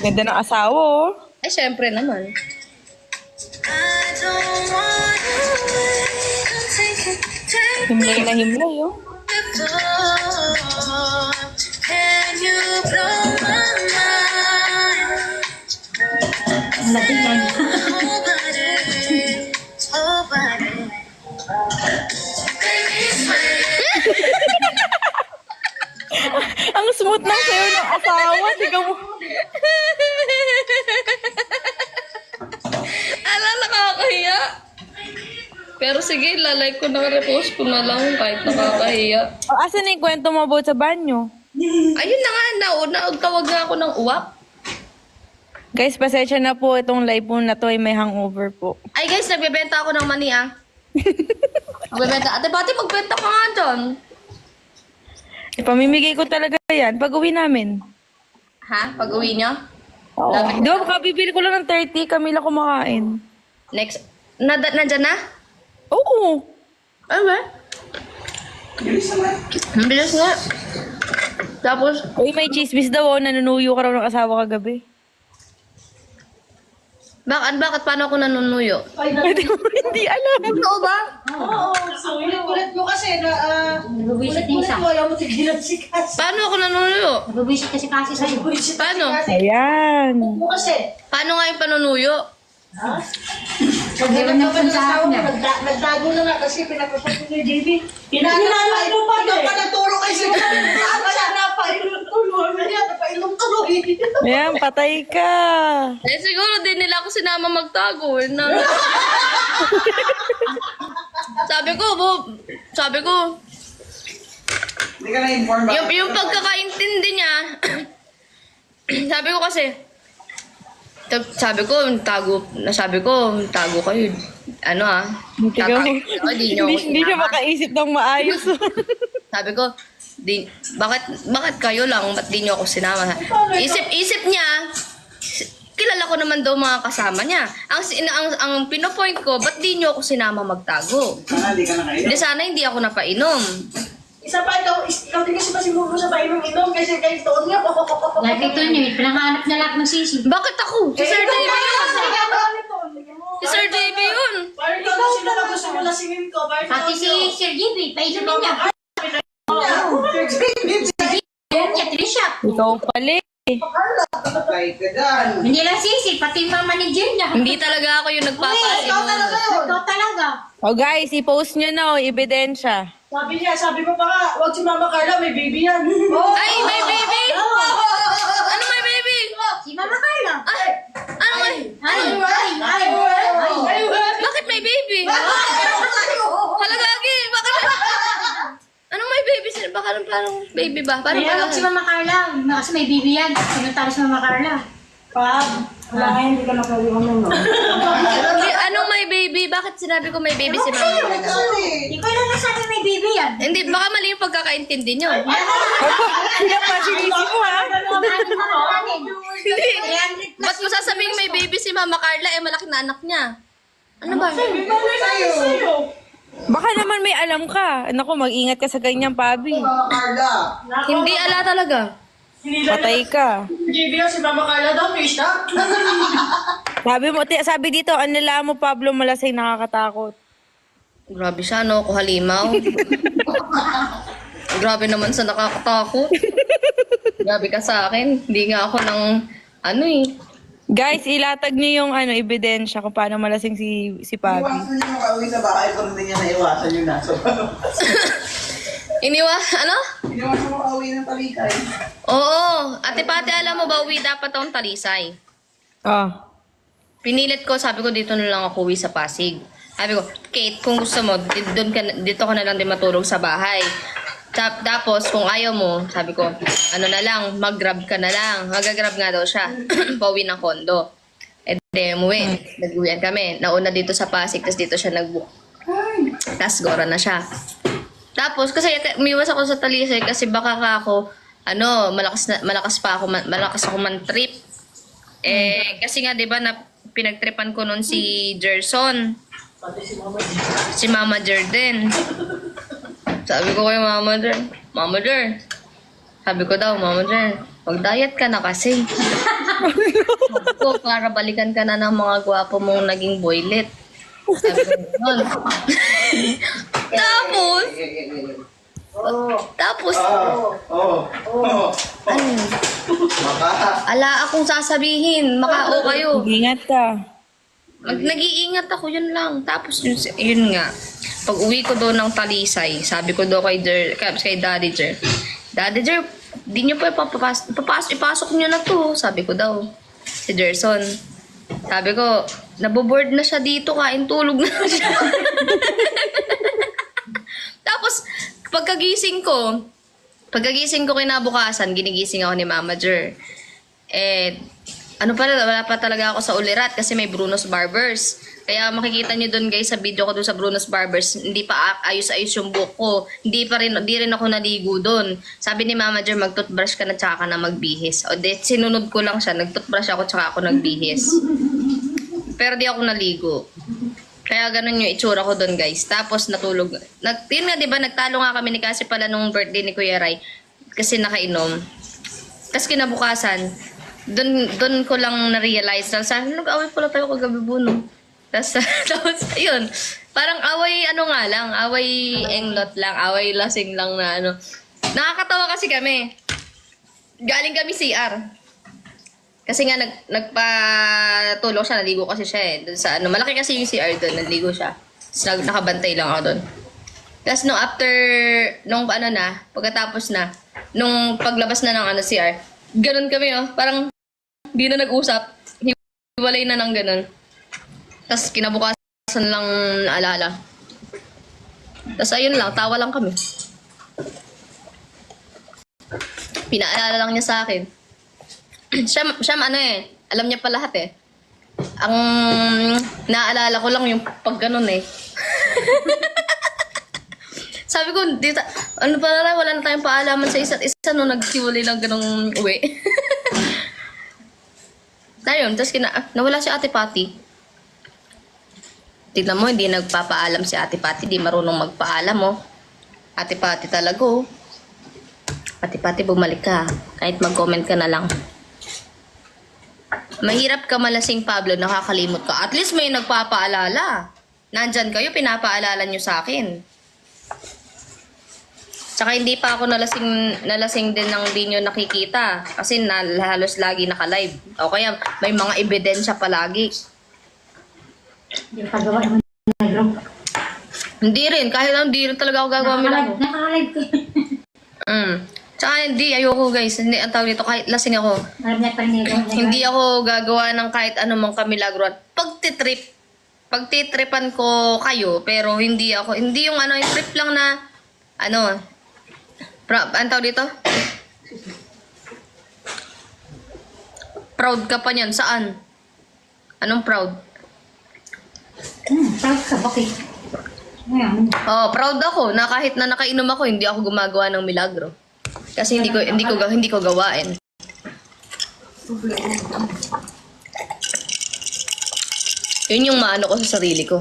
Ganda ng asawa, oh. Ay, syempre naman. Himlay na himlay, oh. Latigan. Ang smooth ng sayo ng asawa. Tigang mo. Ala, nakakahiya. Pero sige, lalike ko na, repost ko na lang kahit nakakahiya. O, asan na yung kwento mo about sa banyo? Ayun na nga, naugtawag nga ako ng uwak. Guys, pasensya na po. Itong live po na to ay may hangover po. Ay guys, nagbebenta ako ng mani ah. Magbebenta. Ate Pati, magbenta ka nga dyan. Ipamimigay ko talaga yan pag uwi namin. Ha? Pag uwi nyo? Oo. Di ba, kabibili ko lang ng 30, kami lang kumakain. Next. Nandyan na? Oo. Ay, ba? Bilis naman. Ang bilis nga. Tapos, Uy, may chismis daw, oh. Nanunuyo ka raw ng asawa kagabi. bakit paano ako nanunuyo? Hindi alam. Totoo ba? Oo, ulit-ulit mo kasi na, Nagbubuisit na isa. mo, ayaw mo tigilan si Kasi. Paano ako nanunuyo? Nagbubuisit kasi sa'yo. Paano? Ayan. Mo kasi. Paano nga yung panunuyo? Pag nagkapan sa asawa mo, nagtago na nga kasi pinapasok ni JB. Pinanay mo pa doon pa naturo kay si Ano siya napainom tuloy. Napainom tuloy. Ayan, patay ka. Eh, siguro din nila ako sinama magtago. Eh, na. sabi ko, Hindi ka na-inform ba? yung pagkakaintindi niya, sabi ko, tago kayo. Ano ah? Tiga mo. Di niyo ako Hindi siya sinama. makaisip ng maayos. Sabi ko, bakit kayo lang? Ba't di niyo ako sinama? Isip niya, kilala ko naman daw mga kasama niya. Ang pinopoint ko, ba't di niyo ako sinama magtago? Sana hindi ka nakainom. Hindi sana hindi ako napainom. Isa pa ikaw din kasi masiguro sa painom-inom kasi kayo toon nga. Like ito nyo, pinanganap niya lahat ng sisi. Bakit ako? Si Sir JB yun! Si Sir JB yun! Parang ikaw na sino ka gusto mo lasingin ko. Pati si Sir Gibby, painumin niya. Yan niya, Trisha. Ikaw pala. Patay ka dyan. Hindi lang sisi, pati yung mama ni Jen niya. Hindi talaga ako yung nagpapasimuno. Ikaw talaga. Oh guys, i-post nyo na ebidensya. Sabi niya, sabi mo pa nga, wag si Mama Carla, may baby yan. Ay, may baby! Ano may baby? Si Mama Carla. Ay, ano may... Ay. Bakit may baby? Halagagi, bakit... Anong may baby sila? Baka parang baby ba? Parang Wag si Mama Carla. Kasi may bibi yan. Sinunta si Mama Carla. Anong may baby? Bakit sinabi ko may baby si Mama? Ikaw lang nasabi may bibi yan. Hindi, baka mali yung pagkakaintindi nyo. Pinapasinisip mo ha? Hindi. Ba't mo sasabing may baby si Mama Carla? Eh, malaki na anak niya. Ano ba? Baka naman may alam ka. Naku, mag-ingat ka sa ganyan, Pabi. Carla. Hindi ala talaga. Patay ka. JB yan, si Mama Carla daw, may stock. Sabi dito, ang nila mo, Pablo Malasay, nakakatakot. Grabe siya, no? Kuhalimaw. Grabe naman sa nakakatakot. Grabe ka sa akin. Hindi nga ako ng ano eh. Guys, ilatag niyo yung ebidensya kung paano malasing si Pabi. Iwasan niyo makauwi sa bahay kung hindi niya naiwasan yung nasa. Ano? Iwasan mo makauwi ng Talisay. Oo. Ate Pati, alam mo ba, uwi dapat akong Talisay. Oh. Pinilit ko, sabi ko, dito na lang ako uwi sa Pasig. Sabi ko, Kate, kung gusto mo, dito ka na lang din matulog sa bahay. Tapos, kung ayaw mo, sabi ko, ano na lang, mag-grab ka na lang. Mag-grab nga daw siya. Pauwi ng kondo. E di, umuwi. Nag-uwian kami. Nauna dito sa Pasig, tapos dito siya nag-book. Tapos, gora na siya. Tapos, kasi umiwas ako sa Talisay kasi baka ka ako, malakas ako man-trip. Eh, kasi nga, di ba, pinagtripan ko noon si Gerson. Si Mama Jordan. Sabi ko kay Mama Jer, sabi ko daw, Mama Jer, mag-diet ka na kasi. Sabi ko, para balikan ka na ng mga gwapo mong naging boylet. Sabi ko, nun. Tapos, ala akong sasabihin, makao kayo. Ingat ka. Nag-iingat ako, yun lang. Tapos, yun nga. Pag uwi ko doon ng Talisay, sabi ko doon kay Daddy Jer, Daddy Jer, di nyo pa ipasok nyo na to. Sabi ko daw, si Gerson. Sabi ko, naboboard na siya dito, kain tulog na siya. Tapos, pagkagising ko kinabukasan, ginigising ako ni Mama Jer. Wala pa talaga ako sa Ulirat kasi may Bruno's Barbers. Kaya makikita nyo doon guys sa video ko doon sa Bruno's Barbers, hindi pa ayos-ayos yung buhok ko. Hindi rin ako naligo doon. Sabi ni Mama Jer, mag-toothbrush ka na tsaka ka na magbihis. O sinunod ko lang siya, nag-toothbrush ako tsaka ako nagbihis. Pero di ako naligo. Kaya ganun yung itsura ko doon guys. Tapos natulog. Yun nga diba, nagtalo nga kami ni Kasi pala nung birthday ni Kuya Ray. Kasi nakainom. Tapos kinabukasan, doon ko lang na-realize na sabi, nag-away pala tayo kagabi Buno. Tapos, ayun, parang away englot lang, away lasing lang na Nakakatawa kasi kami. Galing kami CR. Kasi nga, nagpatulog siya, naligo kasi siya eh. Dun sa, malaki kasi yung CR doon, naligo siya. Tapos nakabantay lang ako doon. Tapos pagkatapos na, nung paglabas na ng CR, ganun kami parang di na nag-usap. Hiwalay na ng ganun. Tapos kinabukasan lang naalala. Tapos ayun lang, tawa lang kami. Pinaalala lang niya sa akin. siya alam niya pa lahat eh. Ang naalala ko lang yung pag ganun eh. Sabi ko, wala na tayong paalaman sa isa't isa nung naghiwalay lang ganung uwi. Ayun, tapos nawala si Ate Pati. Tignan mo, hindi nagpapaalam si Ate Pati, di marunong magpaalam Ate Pati talaga Ate Pati, bumalik ka. Kahit mag-comment ka na lang. Mahirap ka malasing, Pablo, nakakalimot ka. At least may nagpapaalala. Nandyan kayo, pinapaalala nyo sa akin. Tsaka hindi pa ako nalasing din ng di nyo nakikita. Kasi halos lagi naka-live. O kaya may mga ebidensya palagi. Hindi ka gawa naman ng negro. Hindi rin. Kahit hindi rin talaga ako gagawa milagro. Nakaka-live ko. Tsaka hindi, ayoko guys. Hindi, ang tawag dito, kahit lasing ako. Marami pa rin negro. Hindi ako gagawa ng kahit anumang kamilagro. At pagtitripan ko kayo, pero hindi yung yung trip lang na, ang tawag dito? Proud ka pa niyan. Saan? Anong proud? Proud ka, bakit? Ngayon. Oh, proud ako na kahit na nakainom ako, hindi ako gumagawa ng milagro. Kasi hindi ko gawain. Yun yung maano ko sa sarili ko.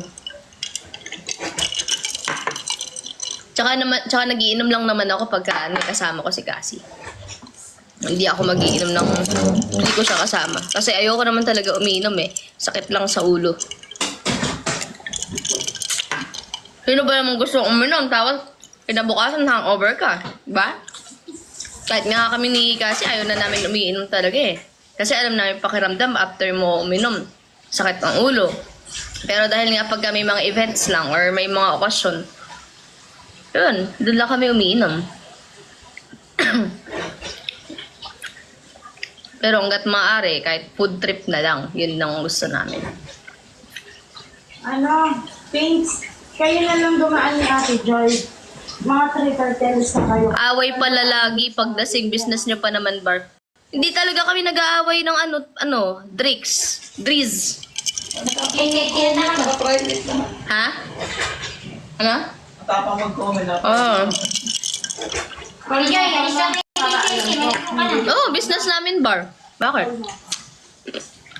Tsaka nagiinom lang naman ako pagka kasama ko si Cassie. Hindi ako magiinom hindi ko siya kasama. Kasi ayoko naman talaga umiinom eh. Sakit lang sa ulo. Sino ba naman gusto uminom? Tapos, kinabukasan hangover ka. Diba? Kahit nga kami ni Cassie, ayaw na namin umiinom talaga eh. Kasi alam namin pakiramdam after mo uminom. Sakit ang ulo. Pero dahil nga pagka may mga events lang or may mga okasyon, yun, doon lang kami umiinom. Pero hanggat maaari, kahit food trip na lang, yun lang gusto namin. Pinks, kayo na lang dumaan ni Ate Joy. Mga 3 cartels na kayo. Away pala lagi pag lasing business nyo pa naman, Bar. Hindi talaga kami nag-aaway ng Drizz. Kaya na lang. Private naman. Ha? Ano? Tapang mag-comment ako. Oo. Joy, alis na kayo. Oh, business namin, Bar. Bakit?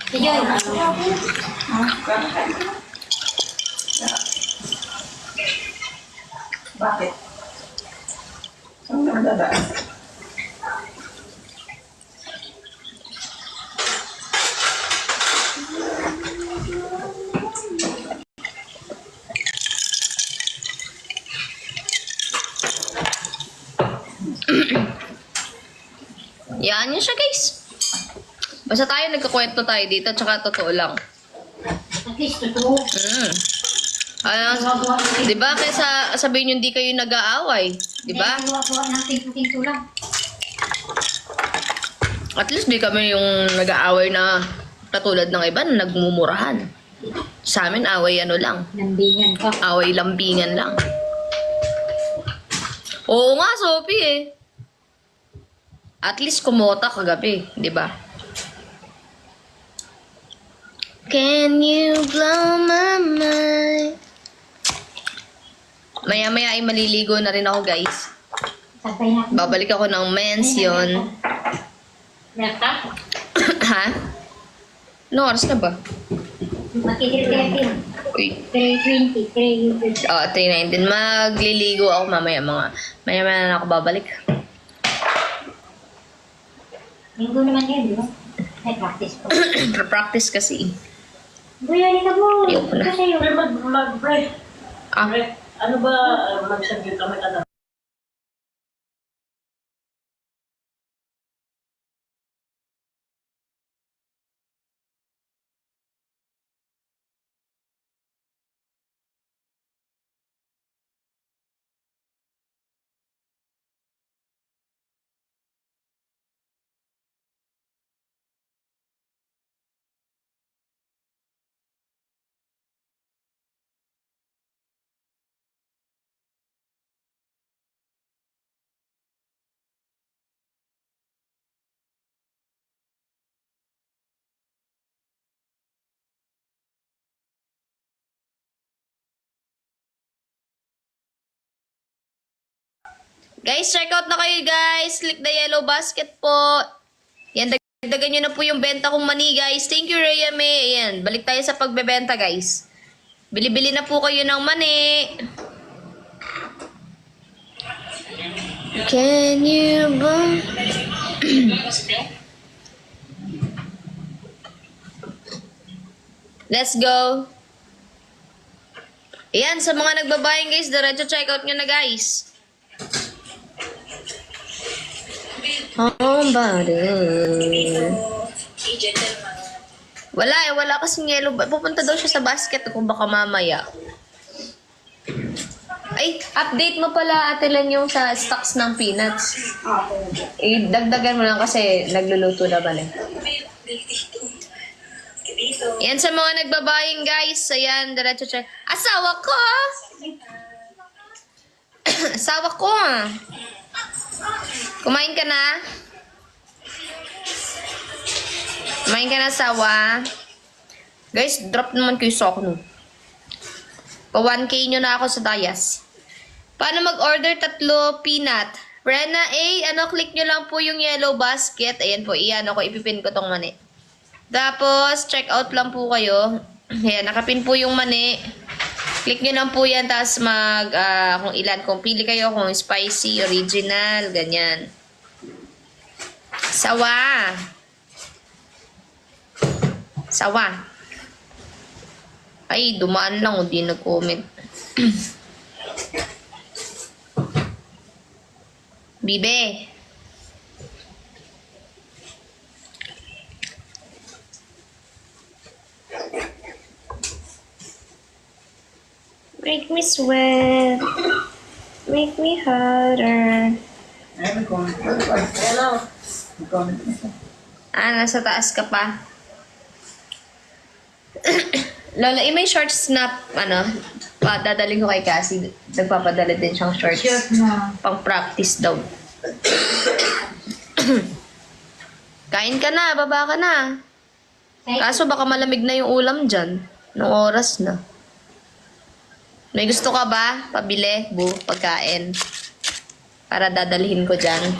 Si Joy. Bakit? Saan ka dadaan? Yan yun siya, guys. Basta tayo, nagkakwento tayo dito, tsaka totoo lang. At least, totoo. Di ba? Kaysa sabihin nyo hindi kayo nag-aaway. Di ba? Gawa ng pinto-pinto lang. At least di kami yung nag-aaway na katulad ng iba na nagmumurahan. Sa amin, away lang. Nambingan ka. Away lambingan lang. Oo nga, Sophie eh. At least kumota kagabi, di ba? Can you blow my mind? Maya-maya ay maliligo na rin ako, guys. Sabay natin. Babalik ako ng mansion. Laptop? Ha? No oras na ba? Makikita-kita. Uy. 3:20. 3:20. 3:19. Magliligo ako mamaya maya-maya na ako babalik. Linggo naman yun, di ba? May practice po. Practice kasi. Kuya, halika mo. Ayoko na. Kasi yun. Mag-break. Ah, Ano ba, mag-saglit kami ka na? guys, check out na kayo, guys. Click the yellow basket po. Yan, dagdagan nyo na po yung benta kong mani, guys. Thank you, Rhea May. Ayan, balik tayo sa pagbebenta, guys. Bili-bili na po kayo ng mani. Can you Let's go. Ayan, sa mga nagbabayang, guys, diretso check out nyo na, guys. Wala kasing yellow. Pupunta daw siya sa basket kung baka mamaya. Ay, update mo pala Ate Len yung sa stocks ng peanuts. Dagdagan mo lang kasi nagluluto naman eh. Yan sa mga nagbabaying guys. Ayan, diretso check. Asawa ko! Asawa ko! Kumain ka na? Kumain ka na, asawa? Guys, drop naman kayo sa ako. Pa 1K nyo na ako sa Dayas. Paano mag-order 3 peanut? Rena A, click nyo lang po yung yellow basket. Ayan po, iyan ako, ipipin ko tong mani. Tapos, check out lang po kayo. Ayan, nakapin po yung mani. Click nyo lang po yan, tapos kung ilan, kung pili kayo, kung spicy, original, ganyan. Sawa. Sawa. Ay, dumaan lang, hindi nag-comment. Bibe. Make me sweat. Make me harder. Ay, may comment. Hello. May comment. Nasa taas ka pa. Lola, may shorts na, dadaling ko kay Cassie. Nagpapadala din siyang shorts. Short na. Pang practice daw. Kain ka na, baba ka na. Kaso baka malamig na yung ulam dyan. Nung oras na. May gusto ka ba? Pabili, pagkain. Para dadalhin ko dyan.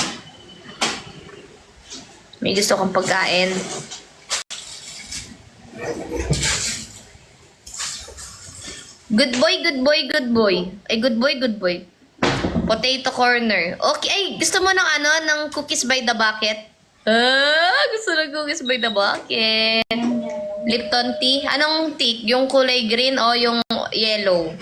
May gusto kang pagkain. Good boy, good boy, good boy. Ay, good boy, good boy. Potato corner. Okay, ay, gusto mo ng cookies by the bucket? Gusto ng cookies by the bucket. Lipton tea. Anong tea? Yung kulay green o yung yellow?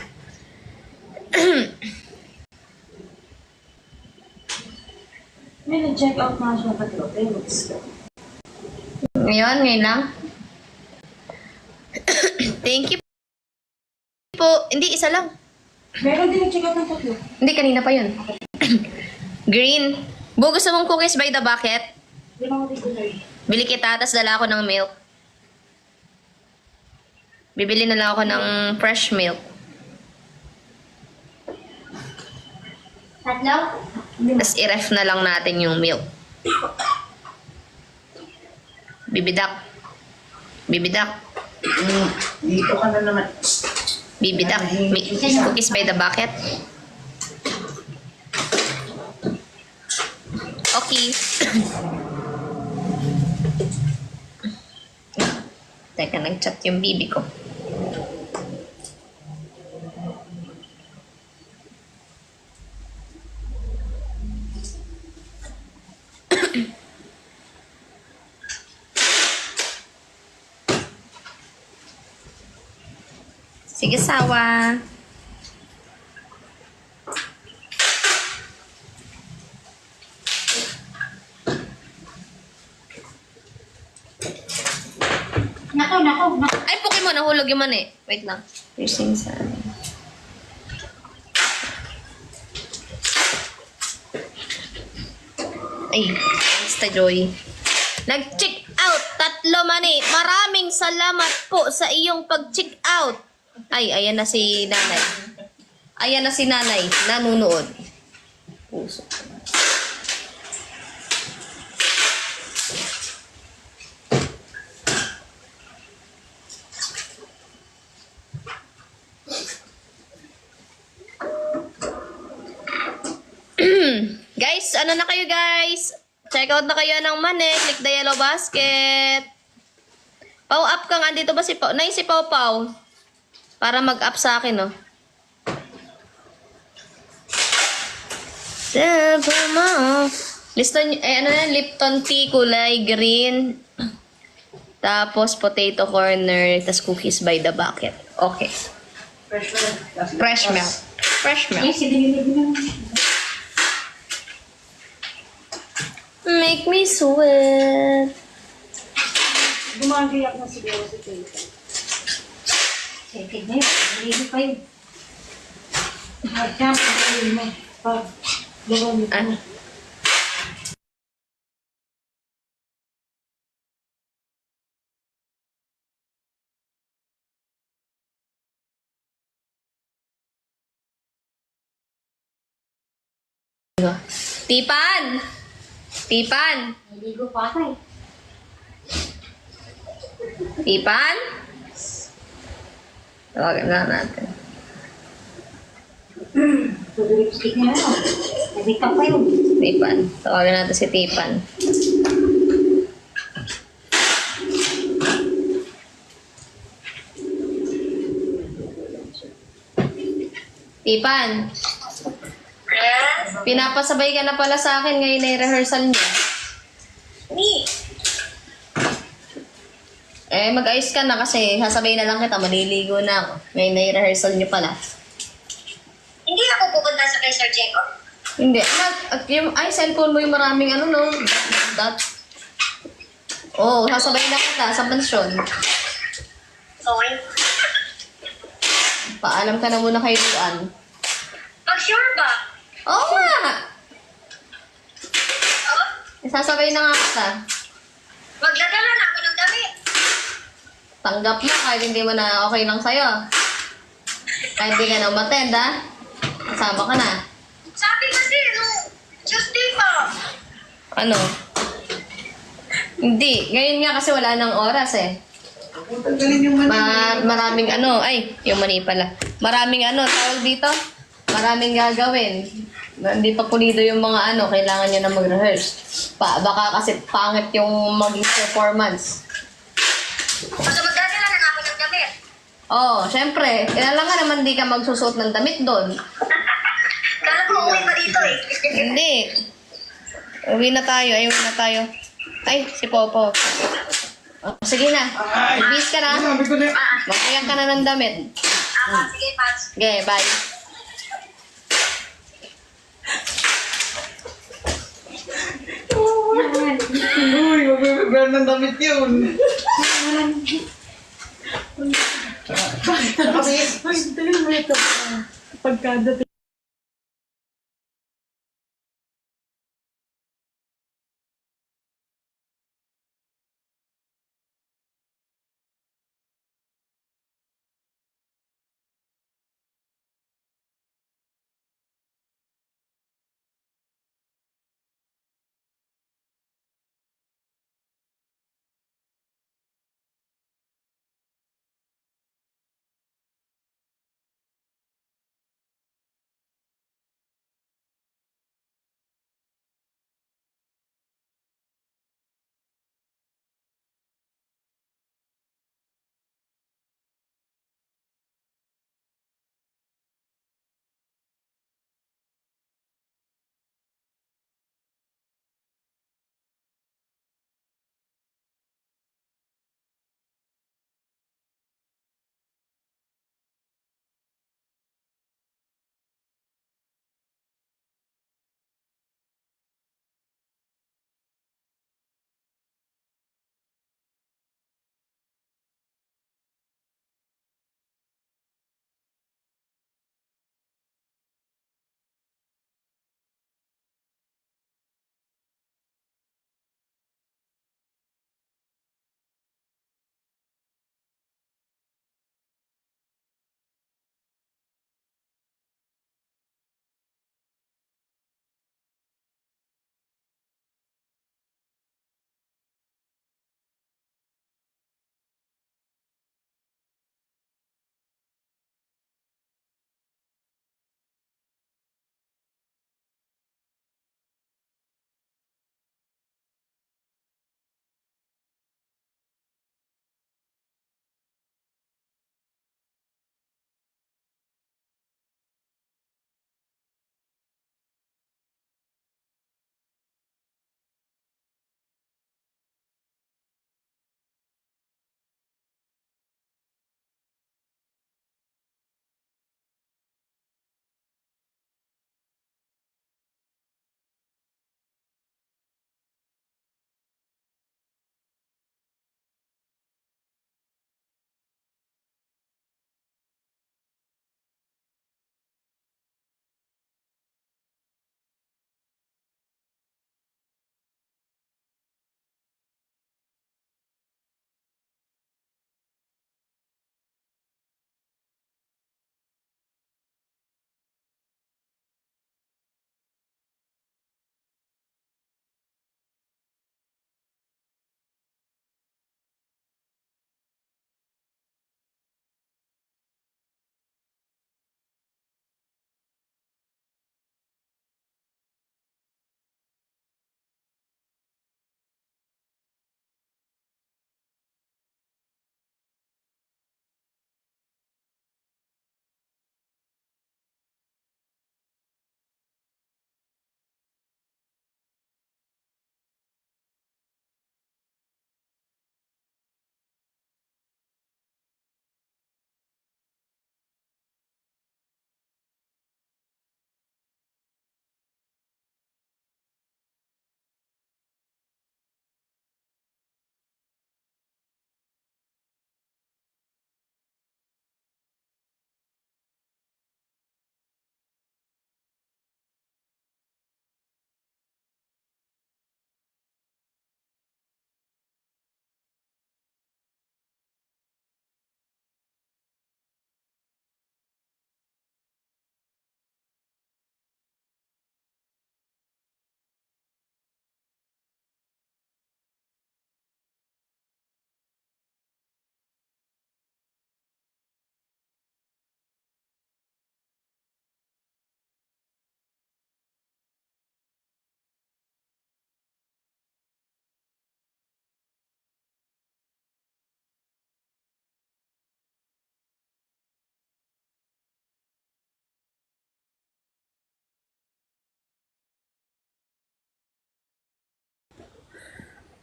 May nag-check out na siya patlo. Ngayon lang. Thank you po. Hindi, isa lang. Meron din nag-check out ng tatlo. Hindi, kanina pa yun. Green. Gusto mong cookies by the bucket? Hindi na ako tiguloy. Bili kita, tas dala ako ng milk. Bibili na lang ako ng fresh milk. Tatlo? Tas i-ref na lang natin yung milk. Bibidak. Bibidak. Dito ka na naman. Bibidak. Cookies by the bucket. Okay. Teka, nag-chat yung bibi ko. Sige, sawa. Nako. Ay, Pokemon, nahulog yung mani. Wait lang. Piercing sa... Ay, Insta Joy. Nag-check out. 3 mani. Maraming salamat po sa iyong pag-check out. Ay, ayan na si nanay. Ayan na si nanay. Nanunood. Puso. Guys, ano na kayo guys? Check out na kayo ng mani. Click the yellow basket. Pau up ka nga. Dito ba si Pau? Nay, si Pau Pau. Para mag-up sa akin, no? Liston, Lipton tea, kulay green. Tapos, potato corner. Tapos, cookies by the bucket. Okay. Fresh milk. Fresh milk. Ay, si Dili na. make me sweat. Gumagiyak na siguro si Tita. Sige na yun. Naligo pa yun. Mag-camp mo. Pag gawin mo. Ah. Tipan! Tipan! Naligo pa ako eh. Tipan? Tawagan na natin. Lipstick na yun. Nabita pa yun. Tipan. Tawagan natin si Tipan. Tipan. Pinapasabay ka na pala sa akin ngayon na rehearsal niya. Mag-ayos ka na kasi sasabay na lang kita, maliligo na ako. Ngayon na rehearsal niyo pala. Hindi ako pupunta sa kay Sir Jacob. Hindi. Cellphone mo yung maraming no? Dot. Oo, sasabay na kita sa mansyon. Okay. Paalam ka na muna kay Luan. Sure ba? Oo nga! Sasabay na nga kita. Magdadala na ako ng damit. Tanggap mo kahit hindi mo na okay lang sa'yo. Kahit hindi ka na umattend, ha? Kasama ka na. Sabi kasi, Tuesday pa. Ano? Hindi. Ngayon nga kasi wala nang oras eh. Tanggalin yung Maraming yung mani pala. Maraming tawag dito? Maraming gagawin. Hindi pa pulido yung mga kailangan niya na mag-rehearse. Baka kasi pangit yung maging performance. Basta magdadala na ako ng damit. Oo, syempre. Kailangan nga naman di ka magsusuot ng damit doon. Kala ko uwi pa dito eh. Hindi. Uwi na tayo. Ay, si Popo. Oh, sige na. Bis ka na. Sabi ko na Magpayak ka na ng damit. Sige, Pats. Okay, bye. uy, magbibigal ng damit yun. Pagkadating.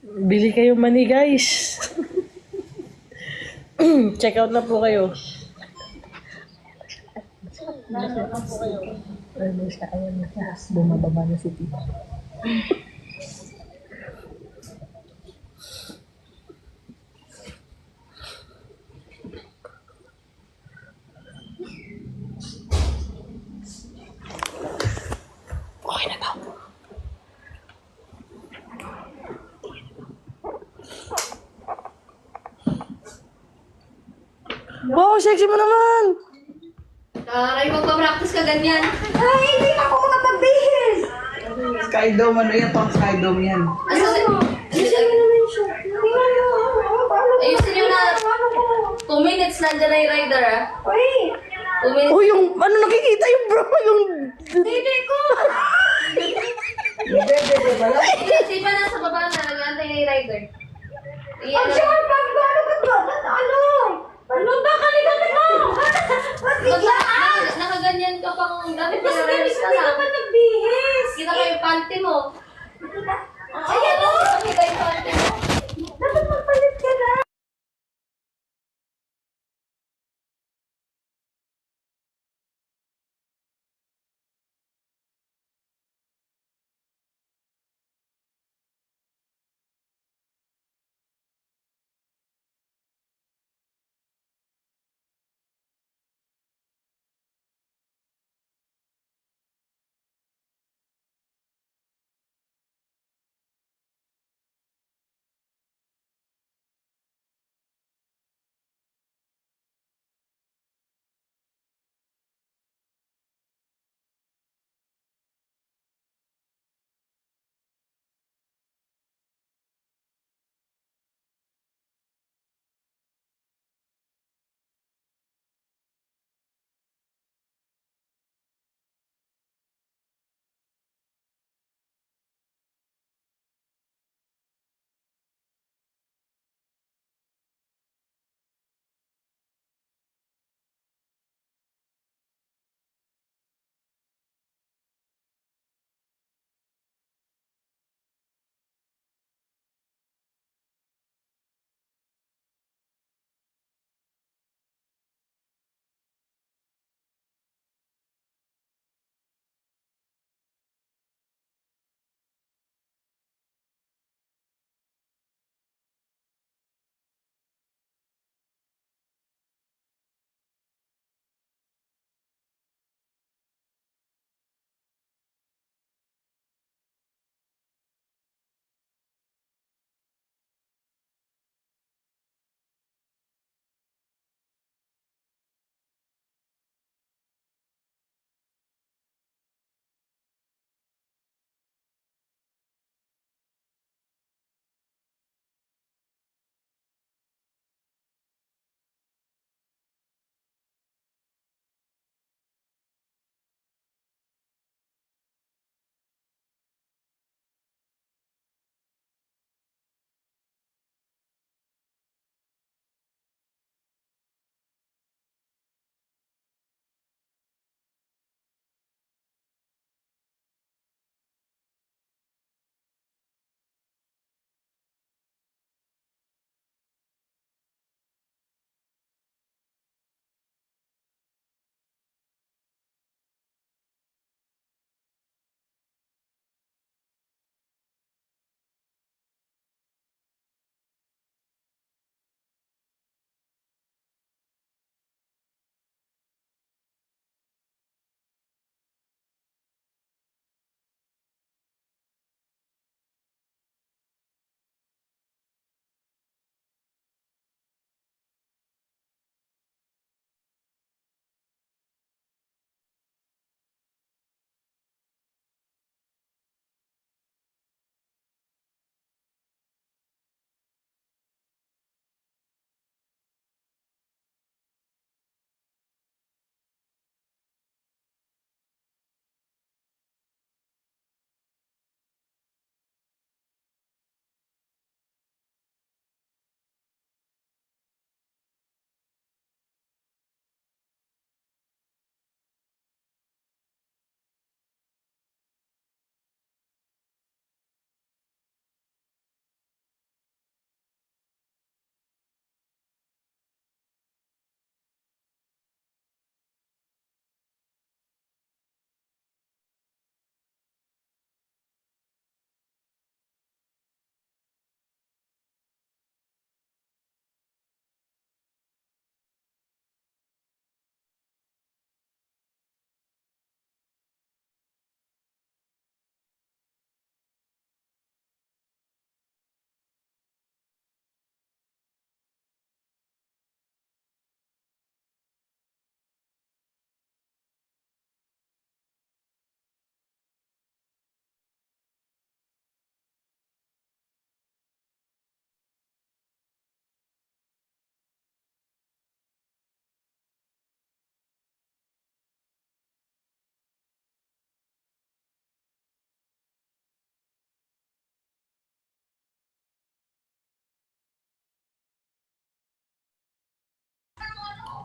Bili kayo mani, guys. Check out na po kayo. Bumababa na si Tita. Wow, sexy mo naman! Taray, magpa-practice ka ganyan. Ay, hindi na ako nakabihis. Skydome, ano yan? Pang skydome yan. Ayusin nyo na. 2 minutes nandiyan na yung rider, ah. Uy, 2 minutes. Oh, yung, ano nakikita yung bro, yung... hindi ko. Hindi pa nasa baba na, nag-aantay na yung rider. Ang Iyan na. siya, ano? Ano ba kaligatin mo? Ba't bigla? Nakaganyan ka pang dapat Mas nire-release ka hindi na. naman nagbihis. Kita ko yung panty mo. Ayan o. Kita yung panty mo. Dapat magpalit ka na.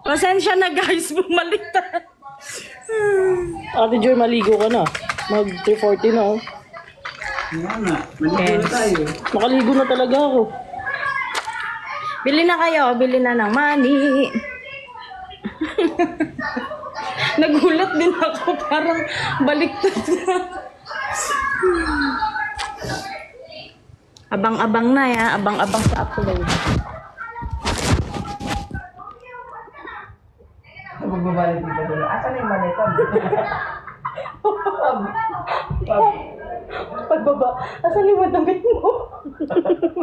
Pasensya na guys, bumaliktad. Ate Joy, maligo ka na. Mag 3:40 na oh. Yan na. Maligo na tayo. Makaligo na talaga ako. Bili na kayo, bili na ng money. Nagulat din ako, parang baliktad na. Abang-abang na ya, abang-abang sa upload. Magbabalik dito doon. Asan na yung maleta mo? Pagbaba, asan yung damit mo?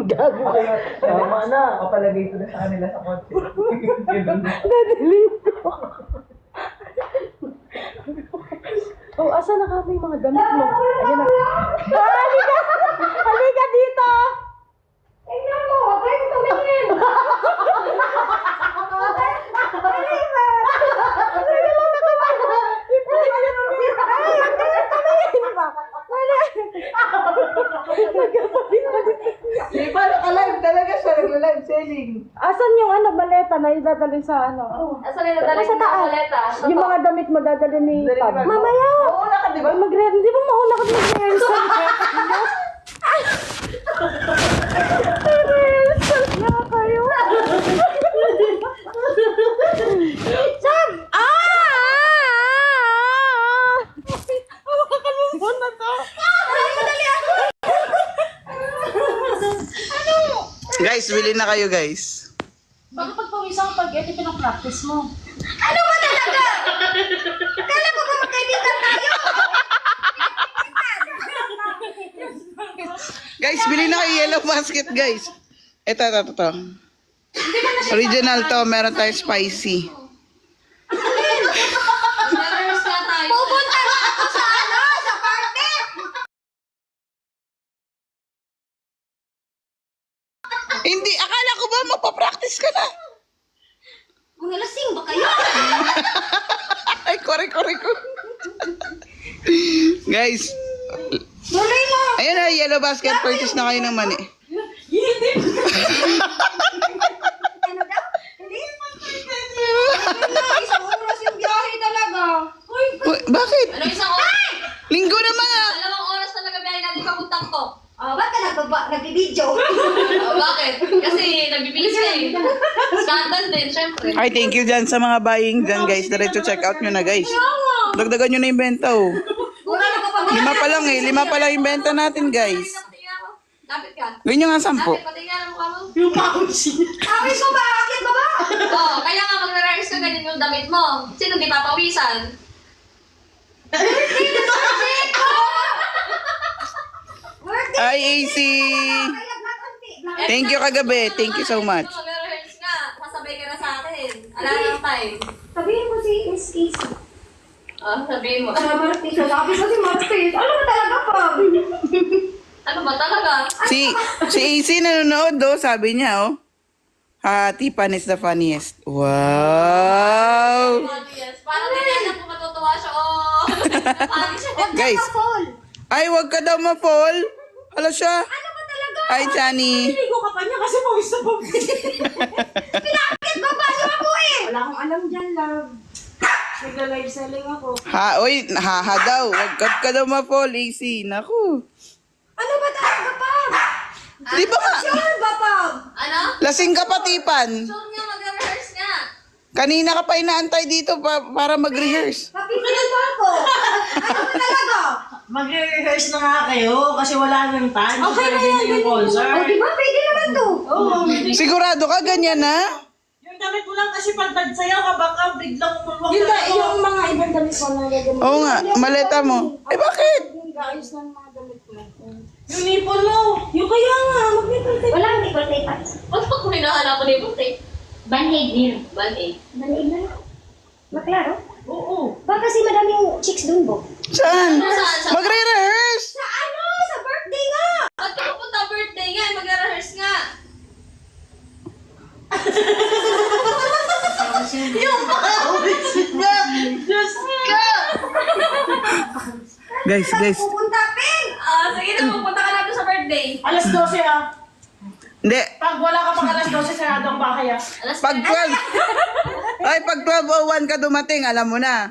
Gago ka. Tama na. Kapalagay ko na sa kanila sa kotse. Nadalito. Oh, asan na kami yung mga damit mo? Ayan na. Halika! Halika dito! Tingnan mo, huwag kayo tumingin. Di ba alive talaga siya? Nag-live selling. Asan yung maleta na idadalhin sa Asan na nadali Sa taas. maleta? Yung mga damit mo dadalhin ni Dali Pab. ba? Mamaya! Mauna ka, di ba? Hindi ba mauna ka mag-rehearsal? Rehearsal na kayo. Sab! Hawakan na to. Guys, bili na kayo guys. Bakit pagpawisan ko pag ito pinapractice mo? Guys, bili na kayo yellow basket guys. Ito. Original to, meron tayo spicy. Pupunta na ako sa sa party! Hindi, akala ko ba magpa-practice ka na? Mga lasing ba kayo? Ay, kore ko. Guys, Tuloy mo! ayun na, yellow basket, purchase na kayo ng mani. Isang oras yung biyahe talaga. Uy, bakit? Ano isang oras? Linggo naman ah. Dalawang oras talaga biyahe natin papuntang to. Ba't ka nagbibidyo? Bakit? Kasi nagbibilis ka eh. Scandal din, syempre. Ay, thank you dyan sa mga buying dyan guys. Diretso check out nyo na guys. Dagdagan nyo na yung benta oh. Wala na ka pa. 5 pa lang eh. 5 pa lang yung benta natin guys. Lapit ka. Gawin nyo nga 10. Lapit, patingin ang mukha mo. Awis mo ba? Akit ba ba? Oo, kaya nga magre-rehearse ka ganyan yung damit mo. Sino di papawisan? Ay, AC. Thank you kagabi. Thank you so much. Magre-rehearse nga. Sasabay ka na sa akin. Alam ng time. Sabihin mo si Miss Casey. Sabihin mo. Sa Martis. Sabi ko si Martis. Ano ba talaga pa? Ano ba talaga? Si AC nanonood do, sabi niya oh. Tipan is the funniest. Wow! Yes. Paano din yan kung matutuwa siya? Oh. Paano siya? Guys, ay wag ka daw ma-fall. Hala siya. Ano ba talaga? Ay, Chani. Ligo ka pa niya kasi pawis na pawis. Pinakit ba ba? Siya ako eh. Wala akong alam dyan, love. Nagla-live selling ako. Uy, haha daw. Wag ka daw ma-fall, AC. Naku. Ano ba talaga pa? Di ba nga? Sure ba pa? Ano? Lasing ka pa, Tipan. Sure nga mag-rehearse nga. Kanina ka pa inaantay dito para mag-rehearse. Papipilan pa ako. Ano ba talaga? Mag-rehearse na nga kayo kasi wala nang time. Okay na yan. Yung concert. O diba? Pwede naman to. Oo. Sigurado ka ganyan na? Yung damit mo lang kasi pag nagsayaw ka baka biglang mulwak Yung mga ibang damit ko na gagamit. Oo nga, maleta mo. Eh bakit? Ayos lang mga damit mo. Yung nipon mo. Yung kaya nga, mag-nipple tape. Wala ang ipal tape. Ba't pag kung hinahanap ko na yung tape? Band-aid din. Band-aid. Band-aid na lang. Maklaro? Oo. Ba kasi madaming chicks dun, Bo? Saan? Saan? Magre-rehearse. Sa ano? Sa birthday nga! Ba't ka pupunta birthday nga? Mag-rehearse nga. Guys. Pupunta, Pin! Sige na, pupunta ka na doon sa birthday. Alas 12 ah. Hindi. Pag wala ka pang alas 12, sarado ang bahay ah. Alas Pag 12. Ay, pag 12:01 ka dumating, alam mo na.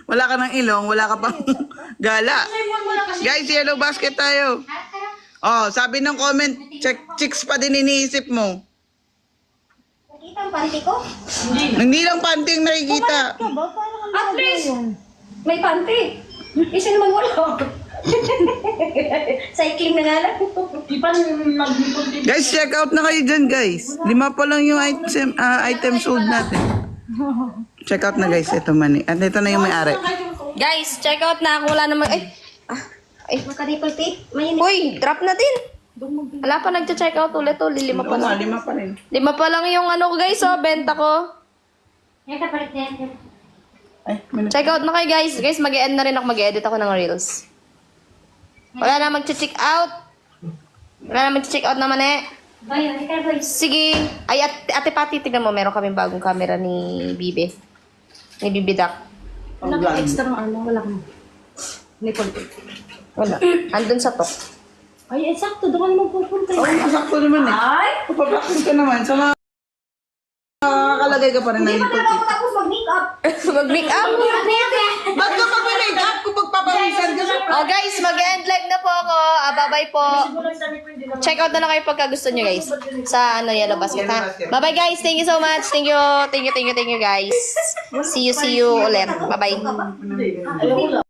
Wala ka ng ilong, wala ka pang gala. Guys, yellow basket tayo. Oh, sabi ng comment, chicks pa din iniisip mo. Nakita ang panty ko? Hindi lang panting nakikita. At least, may panty. Isa naman wala. Cycling na nga lang. Di pa nag-ipon din. Guys, check out na kayo dyan, guys. 5 pa lang yung item sold natin. Check out na, guys. Ito mani. At ito na yung may-ari. Guys, check out na ako. Wala namang... Ay, Makaripple tape. May uy, drop na din. Wala pa nagcha-check out ulit. Lima pa lang. 5 pa rin. 5 pa lang yung ano ko, guys. Oh, benta ko. Yan, kapalit na yan. Ay, Check out na kayo, guys. Guys, mag-e-end na rin ako. Mag-edit ako ng reels. Wala na mag-check out. Wala na mag-check out naman eh. Boy, ano ka, boy? Sige. Ay, Ate Pati, tignan mo. Meron kaming bagong camera ni Bibi. Ni Bibi Dak. Wala kang extra ano, wala kang nipple tape. Wala. Andun sa tok. Ay, sakto. Doon ka naman pupunta. Oo, masakto naman eh. Ay! Papapaksin ka naman. Sa mga nakakalagay ka pa rin na Hindi pa nipple naman ako tape. tapos mag-make-up. Mag-make up. Ba't ka mag-make up kung magpapawisan ka sa... Oh, guys, mag-end live na po ako. Bye-bye po. Check out na lang kayo pagka gusto nyo, guys. Sa Yellow Basket, ha? Bye-bye, guys. Thank you so much. Thank you, guys. See you ulit. Bye-bye. Ayoko lang.